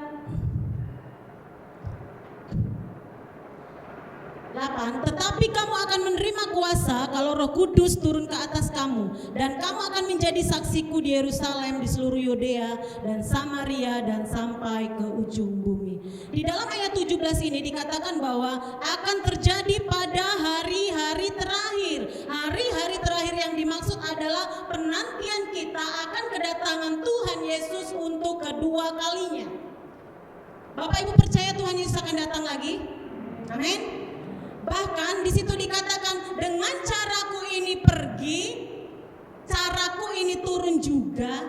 8, tetapi kamu akan menerima kuasa kalau Roh Kudus turun ke atas kamu, dan kamu akan menjadi saksiku di Yerusalem, di seluruh Yudea dan Samaria, dan sampai ke ujung bumi. Di dalam ayat 17 ini dikatakan bahwa akan terjadi pada hari-hari terakhir. Hari-hari terakhir yang dimaksud adalah penantian kita akan kedatangan Tuhan Yesus untuk kedua kalinya. Bapak Ibu percaya Tuhan Yesus akan datang lagi? Amin. Bahkan di situ dikatakan dengan caraku ini pergi, caraku ini turun juga,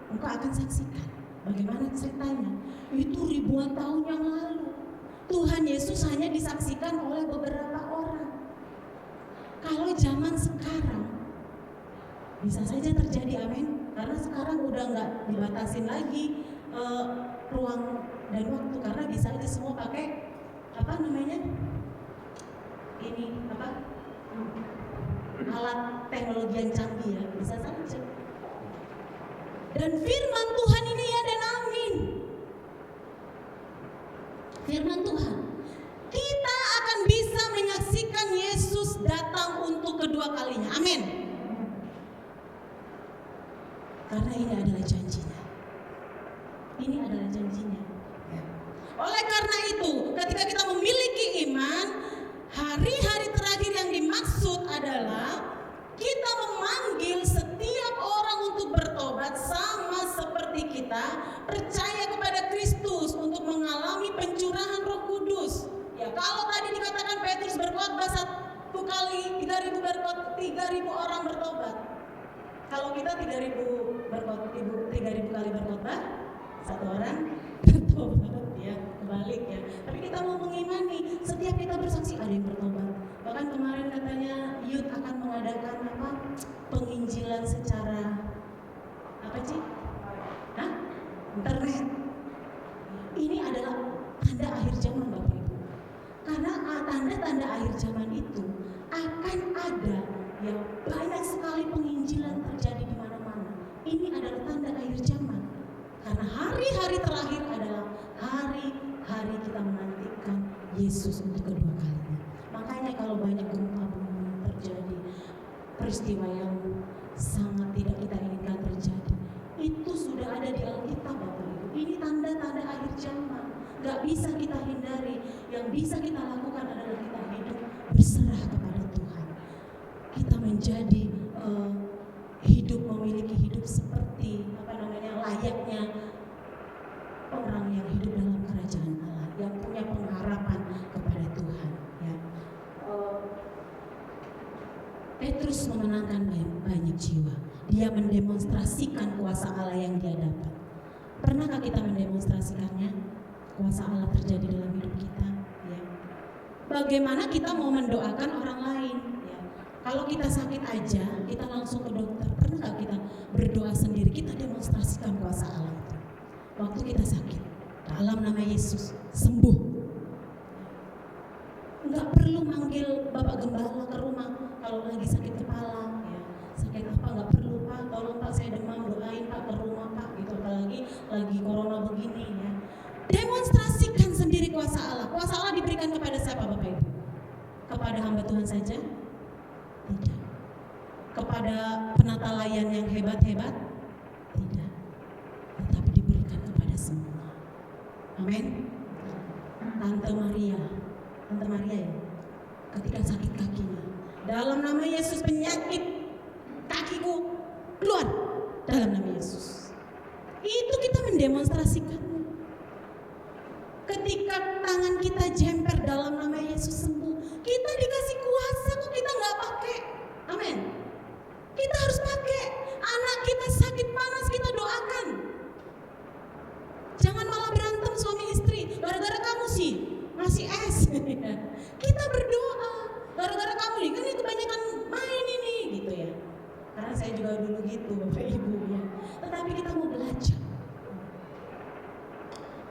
engkau akan saksikan. Bagaimana ceritanya? Itu ribuan tahun yang lalu. Tuhan Yesus hanya disaksikan oleh beberapa orang. Kalau zaman sekarang bisa saja terjadi, amin. Karena sekarang udah nggak dibatasin lagi ruang dan waktu, karena bisa aja semua pakai alat teknologi yang canggih ya, bisa saja. Dan firman Tuhan ini ya dan amin. Firman Tuhan, kita akan bisa menyaksikan Yesus datang untuk kedua kalinya. Amin. Karena ini adalah janjinya. Ini adalah janjinya. Oleh karena itu, ketika kita memiliki iman, hari-hari terakhir yang dimaksud adalah kita memanggil setiap orang untuk bertobat, sama seperti kita percaya kepada Kristus untuk mengalami pencurahan Roh Kudus. Ya, kalau tadi dikatakan Petrus berkhotbah 1 kali 3.000 orang bertobat. Kalau kita 3.000 kali berkhotbah, 1 orang bertobat, ya kebalik ya. Tapi kita mau mengimani, setiap kita bersaksi ada yang bertobat. Bahkan kemarin katanya Youth akan mengadakan penginjilan secara internet. Ini adalah tanda akhir zaman, Bapak Ibu. Karena tanda-tanda akhir zaman itu akan ada yang banyak sekali penginjilan terjadi di mana-mana. Ini adalah tanda akhir zaman. Karena hari-hari terakhir adalah hari-hari kita menantikan Yesus untuk kedua kalinya. Makanya kalau banyak gempa bumi terjadi, peristiwa yang sangat tidak kita inginkan terjadi, itu sudah ada di Alkitab, Bapak Ibu. Ini tanda-tanda akhir zaman. Gak bisa kita hindari. Yang bisa kita lakukan adalah kita hidup berserah kepada Tuhan. Kita menjadi memiliki hidup seperti layaknya orang yang hidup dalam kerajaan Allah, yang punya pengharapan kepada Tuhan. Ya. Petrus memenangkan banyak jiwa. Dia mendemonstrasikan kuasa Allah yang dia dapat. Pernahkah kita mendemonstrasikannya? Kuasa Allah terjadi dalam hidup kita. Ya. Bagaimana kita mau mendoakan orang lain? Ya. Kalau kita sakit aja, kita langsung ke dokter. Pernahkah kita berdoa sendiri? Kita demonstrasikan kuasa Allah itu. Waktu kita sakit, dalam nama Yesus, sembuh. Enggak perlu manggil Bapak Gembala ke rumah kalau lagi sakit kepala, ya. Sakit apa enggak perlu, Pak, tolong Pak, saya demam, doain Pak ke rumah Pak, gitu. Apalagi lagi corona begini ya. Demonstrasikan sendiri kuasa Allah. Kuasa Allah diberikan kepada siapa, Bapak Ibu? Kepada hamba Tuhan saja? Tidak. Kepada penata layan yang hebat-hebat? Tidak. Tetapi diberikan kepada semua. Amin. Tante Maria ya, ketika sakit kakinya, dalam nama Yesus penyakit kakiku keluar, dalam nama Yesus. Itu kita mendemonstrasikan. Ketika tangan kita jemper, dalam nama Yesus sembuh. Kita dikasih kuasa kok kita nggak pakai. Amin. Kita harus pakai. Anak kita sakit panas, kita doakan. Jangan malah berantem suami istri, gara-gara kamu sih masih es. Kita berdoa, gara-gara kamu nih, kan ini kebanyakan main ini, gitu ya. Karena saya juga dulu gitu, Bapak Ibu ya. Tetapi kita mau belajar.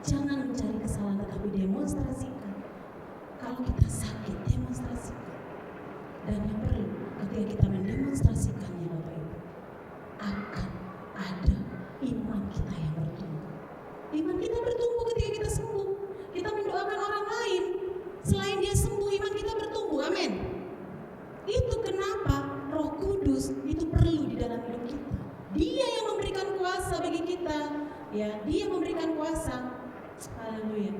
Jangan mencari kesalahan, tetapi demonstrasikan. Kalau kita sakit, demonstrasikan. Dan yang perlu, ketika kita mendemonstrasikannya, Bapak Ibu, akan ada iman kita yang bertumbuh. Iman kita bertumbuh ketika kita sembuh. Kita mendoakan orang lain, selain dia sembuh, iman kita bertumbuh. Amin. Itu kenapa Roh Kudus itu perlu di dalam hidup kita. Dia yang memberikan kuasa bagi kita. Ya, dia memberikan kuasa. Haleluya.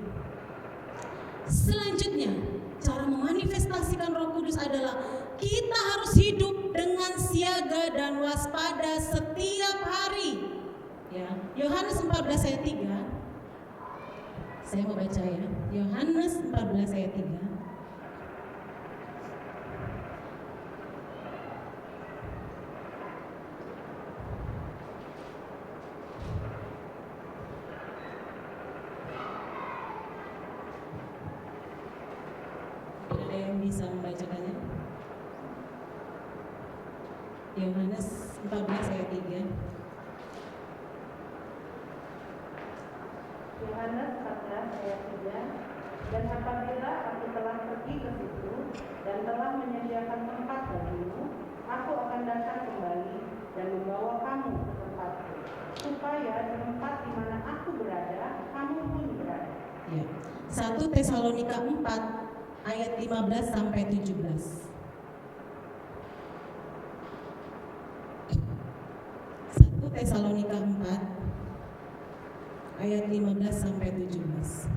Selanjutnya, cara memanifestasikan Roh Kudus adalah kita harus hidup dengan siaga dan waspada setiap hari. Ya, Yohanes 14 ayat 3. Saya mau baca ya. Yohanes 14 ayat 3. bisa membacakannya? Yohanes 14 ayat 3. Yohanes 14 ayat 3. Dan apabila aku telah pergi ke situ dan telah menyediakan tempat bagimu, aku akan datang kembali dan membawa kamu ke tempatku, supaya di tempat di mana aku berada, kamu pun berada. Ya. 1 Tesalonika 4 ayat 15 sampai 17. 1 Tesalonika 4 ayat 15 sampai 17.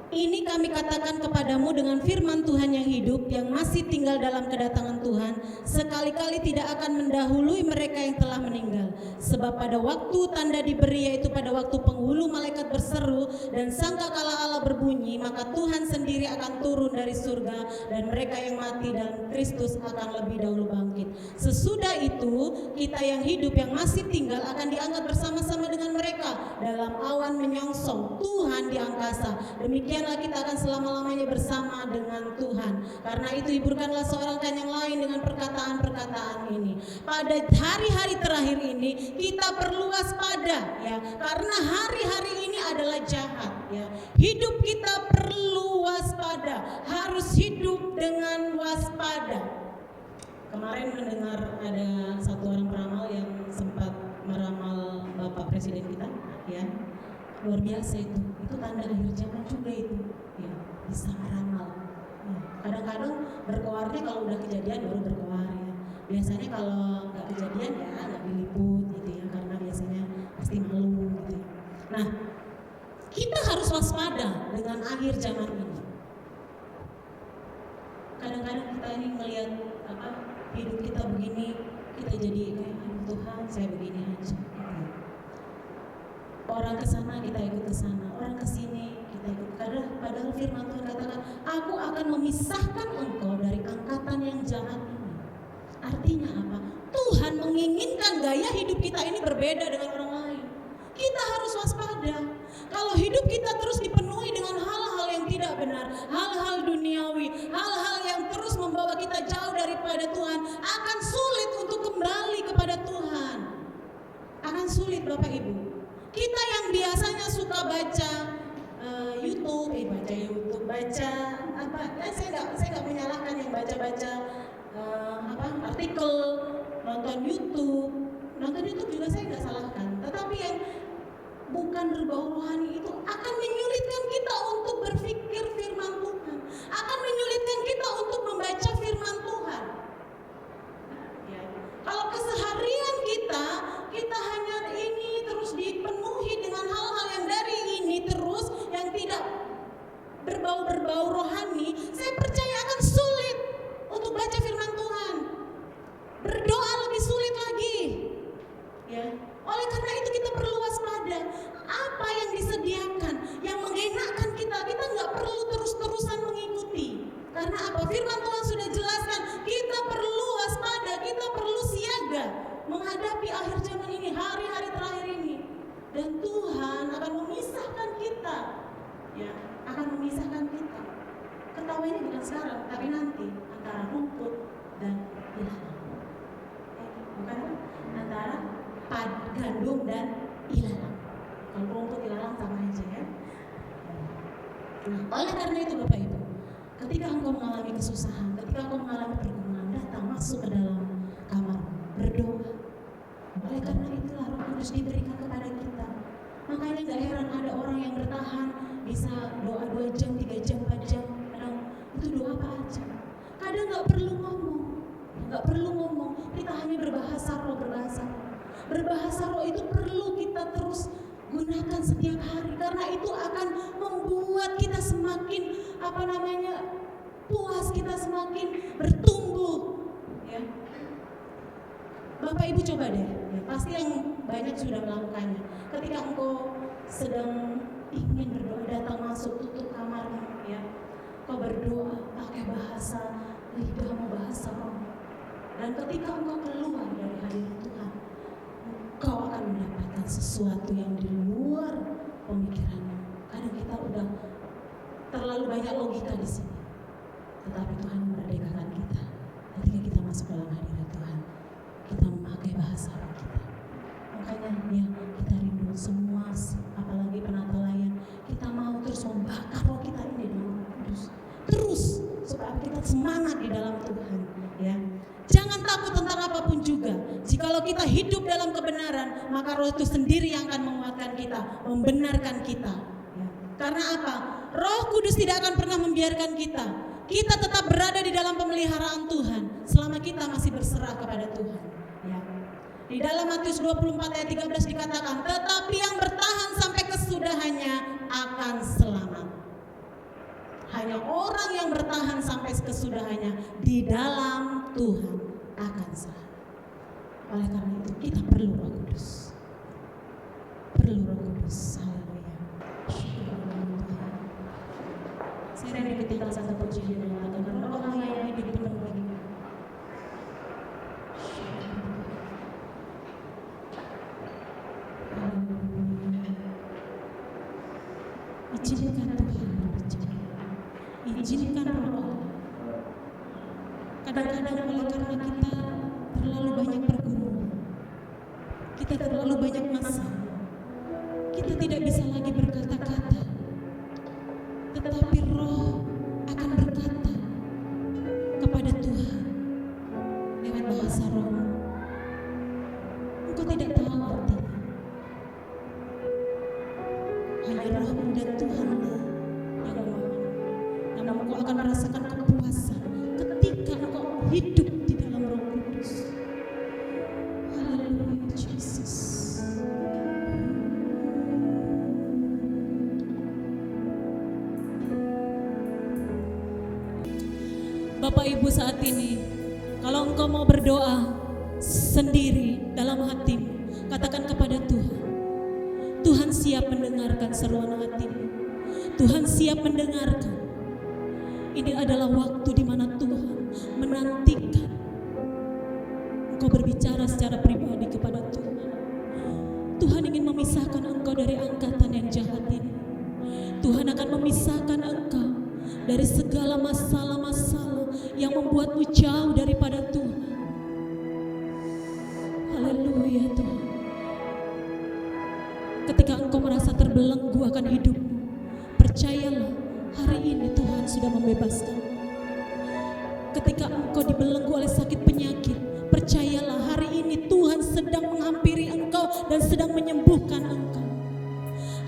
Ini kami katakan kepadamu dengan firman Tuhan yang hidup, yang masih tinggal dalam kedatangan Tuhan, sekali-kali tidak akan mendahului mereka yang telah meninggal. Sebab pada waktu tanda diberi, yaitu pada waktu penghulu malaikat berseru dan sangkakala Allah berbunyi, maka Tuhan sendiri akan turun dari surga dan mereka yang mati dalam Kristus akan lebih dahulu bangkit. Sesudah itu kita yang hidup yang masih tinggal akan diangkat bersama-sama dengan mereka dalam awan menyongsong Tuhan di angkasa. Demikianlah kita akan selama-lamanya bersama dengan Tuhan. Karena itu hiburkanlah seorang kan yang lain dengan perkataan-perkataan ini. Pada hari-hari terakhir ini kita perlu waspada, ya, karena hari-hari ini adalah jahat, ya. Hidup kita perlu waspada, harus hidup dengan waspada. Kemarin mendengar ada satu orang peramal yang sempat meramal Bapak Presiden kita, ya. Luar biasa itu tanda akhir zaman juga itu, ya, bisa meramal. Ya. Kadang-kadang berkewarnya kalau udah kejadian baru berkewar, ya. Biasanya kalau nggak kejadian ya nggak diliput gitu, ya, karena biasanya pasti malu gitu. Nah, kita harus waspada dengan akhir zaman ini. Kadang-kadang kita ini melihat hidup kita begini, kita jadi kayak Tuhan saya begini aja. Orang ke sana kita ikut ke sana, orang ke sini kita ikut. Padahal firman Tuhan katakan, aku akan memisahkan engkau dari angkatan yang jahat ini. Artinya apa? Tuhan menginginkan gaya hidup kita ini berbeda dengan orang lain. Kita harus waspada. Kalau hidup kita terus dipenuhi dengan hal-hal yang tidak benar, hal-hal duniawi, hal-hal yang terus membawa kita jauh daripada Tuhan, akan sulit untuk kembali kepada Tuhan. Akan sulit, Bapak Ibu. Kita yang biasanya suka baca YouTube, baca apa? Saya nggak menyalahkan yang baca artikel, nonton YouTube juga saya nggak salahkan. Tetapi yang bukan berbau rohani itu akan menyulitkan kita untuk berpikir firman Tuhan, akan menyulitkan kita untuk membaca firman Tuhan. Ya. Kalau keseharian kita hanya ini terus dipenuhi dengan hal-hal yang dari ini terus yang tidak berbau rohani, saya percaya akan sulit untuk baca firman Tuhan. Berdoa lebih sulit lagi. Ya. Oleh karena itu kita perlu waspada. Apa yang disediakan, yang mengenakan kita nggak perlu terus-terusan mengikuti. Karena apa? Firman Tuhan sudah jelaskan, kita perlu waspada, kita perlu siaga menghadapi akhir zaman ini, hari-hari terakhir ini. Dan Tuhan akan memisahkan kita, ya, akan memisahkan kita. Ketawa ini bukan sekarang, tapi nanti antara rumput dan ilalang. Bukan antara gandum dan ilalang. Kalau rumput ilalang sama aja, ya. Nah, oleh karena itu Bapak Ibu, ketika engkau mengalami kesusahan, ketika engkau mengalami pergumulan, datang masuk ke dalam kamar, berdoa. Oleh karena itulah Roh Kudus diberikan kepada kita. Makanya gak heran ada orang yang bertahan bisa doa 2 jam, 3 jam, 4 jam. Kadang itu doa apa aja. Kadang gak perlu ngomong, kita hanya berbahasa roh. Berbahasa roh itu perlu kita terus gunakan setiap hari, karena itu akan membuat kita semakin puas, kita semakin bertumbuh, ya. Bapak Ibu coba deh, ya, pasti yang banyak sudah melakukannya. Ketika engkau sedang ingin berdoa, datang masuk, tutup kamarmu, ya. Kau berdoa pakai bahasa lidahmu, bahasa roh. Dan ketika engkau keluar dari hadirat Tuhan, kau akan mendapatkan sesuatu yang di luar pemikiranmu. Kadang kita udah terlalu banyak logika di sini. Tetapi Tuhan memerdekakan kita. Ketika kita masuk dalam hadirat Tuhan, kita memakai bahasa roh kita. Makanya ya, kita rindu semua, apalagi penatelayan, kita mau terus membakar roh kita ini dengan Roh Kudus. Terus supaya kita semangat di dalam Tuhan, ya. Jangan takut tentang apapun juga. Jikalau kita hidup dalam kebenaran, maka Roh itu sendiri yang akan menguatkan kita, membenarkan kita. Ya. Karena apa? Roh Kudus tidak akan pernah membiarkan kita. Kita tetap berada di dalam pemeliharaan Tuhan selama kita masih berserah kepada Tuhan. Ya. Di dalam Matius 24 ayat 13 dikatakan, tetapi yang bertahan sampai kesudahannya akan selamat. Hanya orang yang bertahan sampai kesudahannya di dalam Tuhan akan selamat. Oleh karena itu kita perlu Roh Kudus. Perlu Roh Kudus. Haleluya. Tuhan. Saya rindu ketika satu pujian yang mengatakan orang yang hidup penuh bagimu. Izinkan Tuhan berbicara. Izinkan Roh Allah. Kadang-kadang oleh karena kita terlalu banyak bergumul, kita terlalu banyak masalah, kita tidak bisa lagi berkata-kata, tetapi Roh akan berkata kepada Tuhan lewat bahasa Roh. Engkau tidak tahu artinya, hanya Roh dan Tuhanlah yang memahami. Namun engkau akan merasakan kepuasan ketika engkau hidup di dalam Roh Kudus. Haleluya, Yesus. Bapak Ibu saat ini, kalau engkau mau berdoa sendiri dalam hatimu, katakan kepada Tuhan. Tuhan siap mendengarkan seruan hatimu. Tuhan siap mendengarkan. Ini adalah waktu di mana Tuhan menantikan engkau berbicara secara pribadi kepada Tuhan. Tuhan ingin memisahkan engkau dari angkatan yang jahat ini. Tuhan akan memisahkan engkau dari segala masalah-masalah yang membuatmu jauh daripada Tuhan. Haleluya Tuhan. Ketika engkau merasa terbelenggu akan hidupmu, percayalah hari ini Tuhan sudah membebaskan. Ketika engkau dibelenggu oleh sakit penyakit, percayalah hari ini Tuhan sedang menghampiri engkau dan sedang menyembuhkan engkau.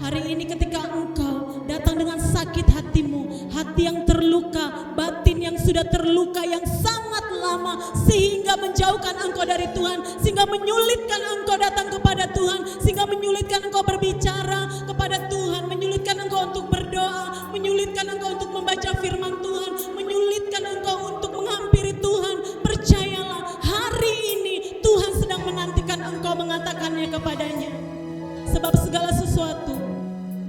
Hari ini ketika engkau datang dengan sakit hatimu, hati yang terluka, batin yang sudah terluka yang sangat lama sehingga menjauhkan engkau dari Tuhan, sehingga menyulitkan engkau datang kepada Tuhan, sehingga menyulitkan engkau berbicara kepada Tuhan, menyulitkan engkau untuk berdoa, menyulitkan engkau untuk membaca firman Tuhan, menyulitkan engkau untuk menghampiri Tuhan. Percayalah hari ini Tuhan sedang menantikan engkau mengatakannya kepadanya. Sebab segala sesuatu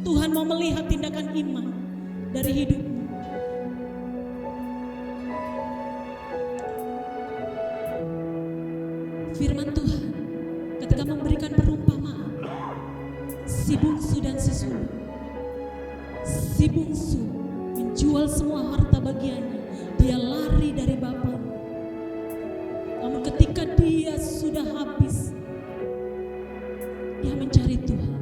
Tuhan mau melihat tindakan iman dari hidupmu. Firman Tuhan ketika memberikan perumpamaan si bungsu dan si sulung. Si bungsu menjual semua harta bagiannya, dia lari dari bapaknya. Namun ketika dia sudah habis, dia mencari Tuhan.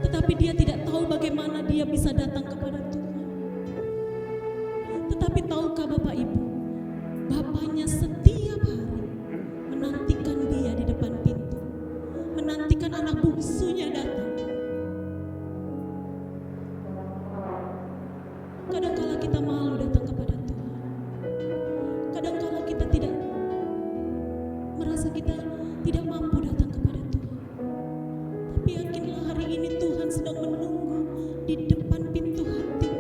Tetapi dia tidak tahu bagaimana dia bisa datang kepada Tuhan. Tetapi tahukah Bapak Ibu, bapaknya setiap hari menantikan dia di depan pintu, menantikan anak bungsunya datang. Kadangkala kita malu datang kepada Tuhan. Kadangkala kita tidak merasa kita tidak mampu datang kepada Tuhan. Tapi yakinlah hari ini Tuhan sedang menunggu di depan pintu hati,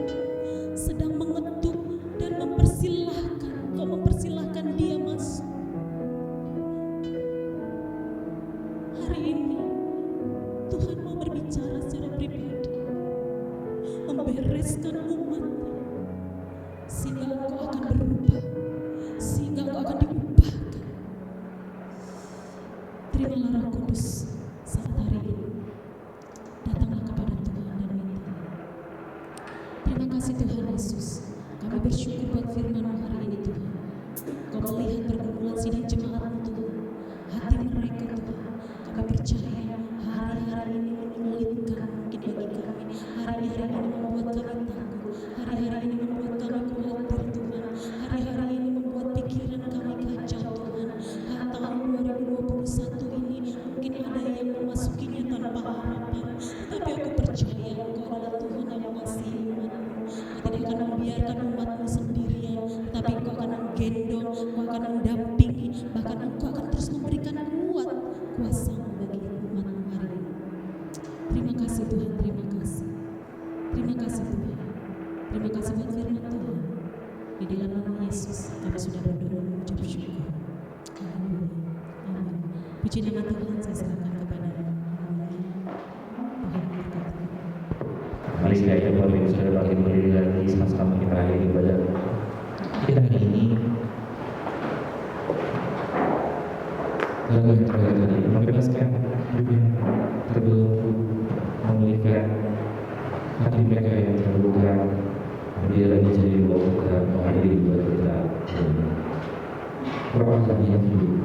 sedang mengetuk dan mempersilahkan, kau mempersilahkan dia masuk. Hari ini Tuhan mau berbicara secara pribadi, membereskan umatnya, sehingga engkau akan berubah, sehingga engkau akan diubahkan. Terimalah Roh Kudus. bersyukur buat firman-Mu hari ini Tuhan. Kau melihat pergumulan sidang jemaat-Mu Tuhan, hati mereka Tuhan. Kami percaya hari-hari ini menyulitkan mungkin bagi kami. Hari-hari ini membuat kami takut. Hari-hari ini membuat kami khawatir Tuhan. Hari-hari ini membuat pikiran kami kacau Tuhan. Tahun 2021 ini mungkin ada yang memasukinya tanpa harapan. Tetapi aku percaya Engkau adalah Tuhan yang mengasihi umat-Mu. Kau tidak akan membiarkan umat-Mu sendirian, tapi Engkau akan menggendong, Engkau akan mendampingi, bahkan Engkau akan terus memberikan kuasa-Mu bagi umat-Mu hari ini. Terima kasih Tuhan, terima kasih. Terima kasih Tuhan. Terima kasih buat firman Tuhan. Di dalam nama Yesus kami sudah berdoa dan mengucap syukur. Haleluya. Amin. Puji nama Tuhan, saya serahkan kepada Tuhan memberkati. Mari sekali Bapak Ibu Saudara bangkit berdiri lagi sama-sama kita akhiri ibadah kita hari ini. Lagu yang terakhir tadi membebaskan hidupnya terbelenggu, memulihkan hati mereka yang terluka. Dia lagi jadi buat kita mengakhiri buat kita perwakil yang hidup.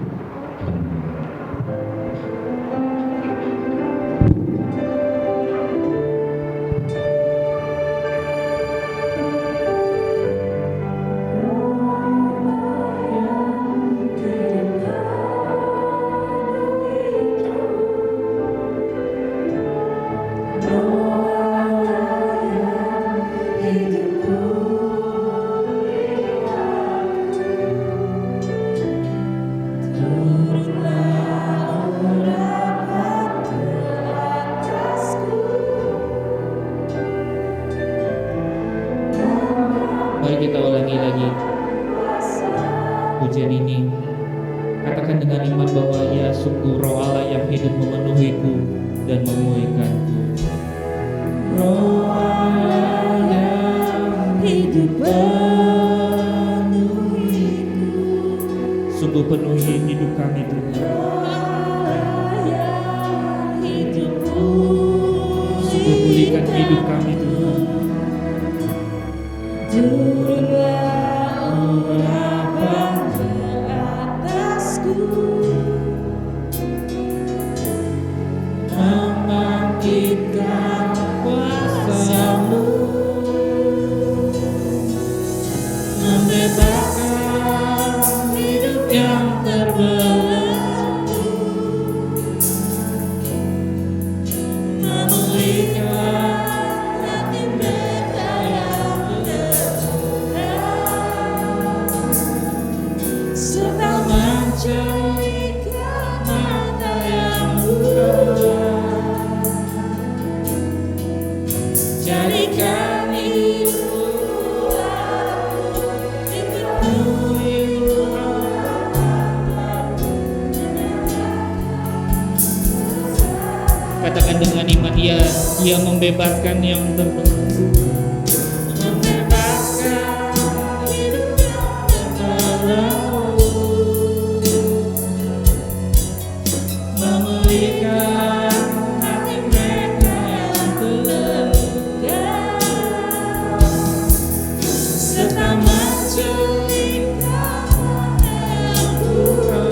Mari kita ulangi lagi pujian ini. Katakan dengan iman bahwa ya sungguh Roh Allah yang hidup memenuhiku dan memulihkanku. Roh Allah yang hidup memenuhiku. Sungguh penuhi hidup kami Tuhan. Sungguh pulihkan hidup kami Tuhan. Turunlah urapan ke atasku, membangkitkan kuasa-Mu, membebaskan hidup yang terbelenggu, memulihkan hati mereka yang serta mencerahkan mata yang buta. Jadikan hidupku dipenuhi urapan. Katakan dengan iman, ia membebaskan yang terbelenggu, membebaskan hidup yang terbelenggu, memulihkan hati mereka yang terluka, serta mencerahkan yang buta.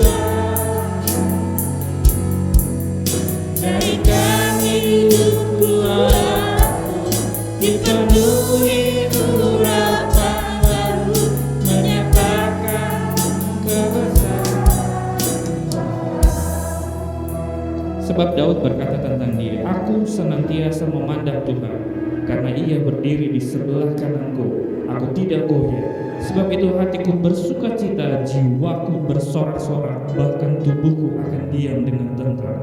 Jadikan hidupku dipenuhi urapan baru, menyatakan kebesaran. Sebab Daud berkata tentang dia, aku senantiasa memandang Tuhan, karena ia berdiri di sebelah kananku, aku tidak goyah. Sebab itu hatiku bersukacita, jiwaku bersorak-sorak, bahkan tubuhku akan diam dengan tentram.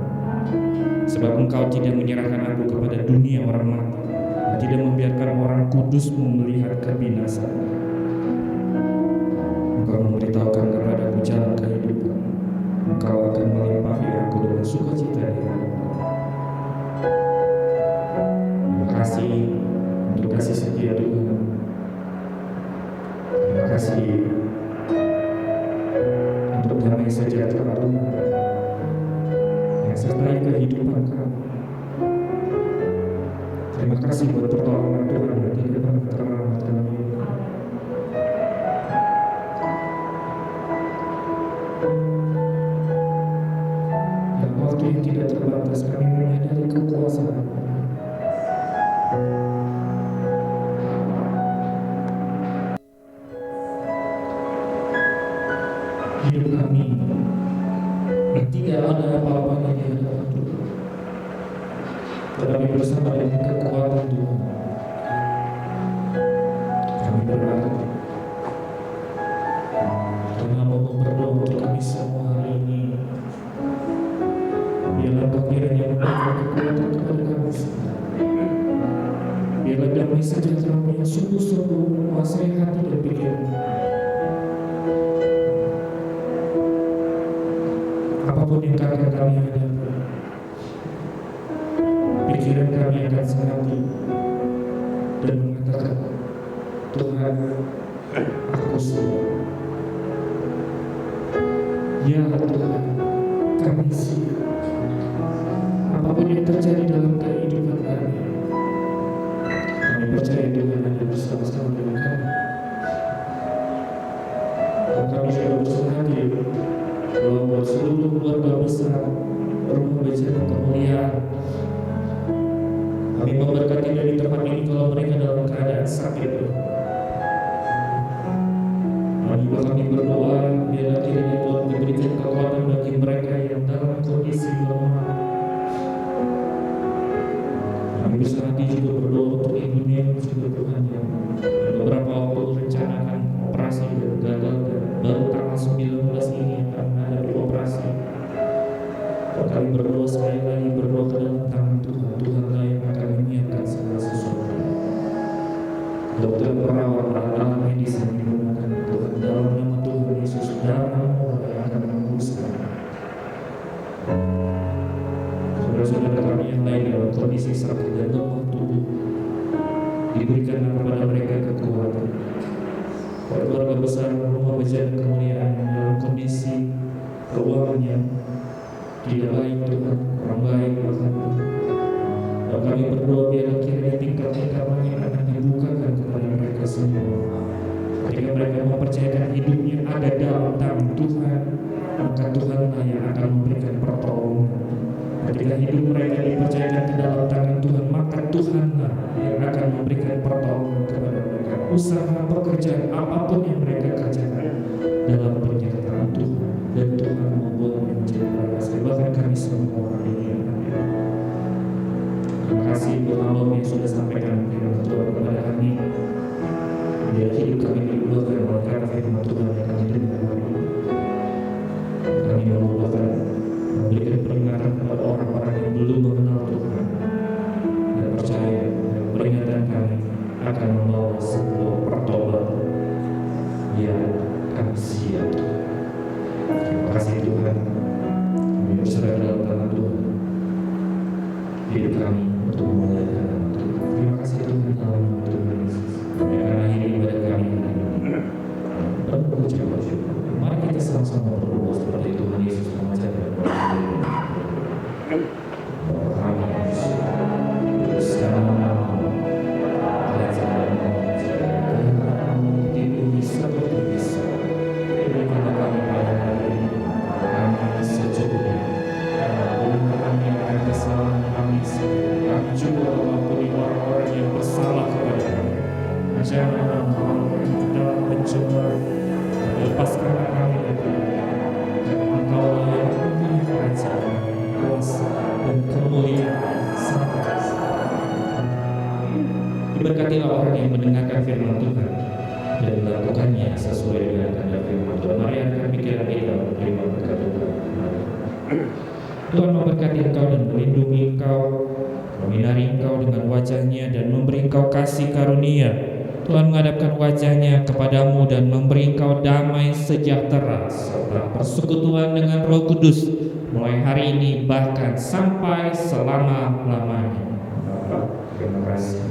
Sebab Engkau tidak menyerahkan aku kepada dunia orang mati, dan tidak membiarkan orang kudus-Mu melihat kebinasaan. Engkau memberitahukan kepadaku jalan kehidupan, Engkau akan melimpahi aku dengan sukacita di hadapan. Terima kasih untuk kasih setia Tuhan. Terima kasih untuk damai sejahtera Tuhan yang sertai kehidupan kami. Terima kasih buat pertolongan Tuhan yang tidak pernah terlambat kami. Hidup kami tidak ada apa-apanya di hadapan Tuhan, tetapi bersama dengan kekuatan Tuhan kami berlari. Karena mau berdoa untuk kami semua hari ini, biarlah Kau kiranya memberikan kekuatan kepada kami semua. Biarlah damai sejahtera yang sungguh-sungguh menguasai hati dan pikiran. Apapun yang akan kami hadapi, pikiran kami akan serati dan mengatakan, Tuhan, aku siap. Ya Tuhan, kami siap. Apapun yang terjadi dalam kehidupan kami percaya Tuhan ada bersama-sama dengan kami. Dan kami sudah berserah bahwa seluruh keluarga besar Rumah Bencana Kemuliaan, kami memberkati dari tempat ini kalau mereka dalam keadaan sakit. Kami berdoa biarlah kiranya Tuhan memberikan kekuatan bagi mereka yang dalam kondisi lemah. Kami berserah juga berdoa untuk Indonesia juga Tuhan yang beberapa waktu rencanakan operasi dan gagal, dan baru tanggal 19 ini akan ada operasi. Kami berdoa sekali lagi, berdoa ke dalam tangan Tuhan. Tuhanlah yang akan menyiapkan segala sesuatu. Dokter, perawat, alat medis yang digunakan Tuhan, dalam nama Tuhan Yesus, dalam yang akan menguruskan. Saudara-saudara kami yang lain dalam kondisi sakit dan lemah tubuh, diberikan kepada mereka kekuatan. Keluarga besar Rumah Bencana Kemuliaan yang dalam kondisi keuangannya tidak baik Tuhan, kurang baik bahkan. Dan kami berdoa biarlah kiranya tingkat-tingkat langit akan dibukakan kepada mereka semua. Ketika mereka mempercayakan hidupnya ada dalam tangan Tuhan, maka Tuhanlah yang akan memberikan pertolongan. Ketika hidup mereka dipercayakan ke dalam tangan Tuhan, maka Tuhanlah yang akan memberikan pertolongan kepada mereka. Usaha pekerjaan apapun yang mereka kerjakan dalam penyertaan Tuhan, dan Tuhan membuatnya menjadi berhasil. Bahkan kami semua orang ini. Terima kasih buat hamba yang sudah sampaikan firman Tuhan kepada kami. Biar hidup kami diubahkan oleh kata firman Tuhan yang kami dengar hari ini. Kami mengubahkan, memberikan peringatan kepada orang-orang yang belum mengenal Tuhan dan percaya peringatan kami akan membawa sebuah pertobatan. Ya, kami siap. Terima kasih Tuhan. Kami berserah dalam tangan Tuhan. Hidup kami untuk memuliakan nama Tuhan. Terima kasih Tuhan dalam nama Tuhan Yesus. Kami akan akhiri ibadah kami hari ini dan mengucapkan syukur. Mari kita sama-sama berdoa seperti Tuhan Yesus mengajarkan. Kami bersama jangan dalam pencobaan, lepaskan kami dari Engkau yang punya kerajaan, kuasa dan kemuliaan sampai. Diberkatilah orang yang mendengarkan firman Tuhan dan melakukannya sesuai dengan kehendak firman Tuhan. Mari angkat pikiran kita menerima berkat Tuhan. Tuhan memberkati engkau dan melindungi engkau, menyinari engkau dengan wajah-Nya dan memberi engkau kasih karunia. Tuhan menghadapkan wajah-Nya kepadamu dan memberi engkau damai sejahtera serta persekutuan dengan Roh Kudus mulai hari ini bahkan sampai selama-lamanya. Bapak, terima kasih.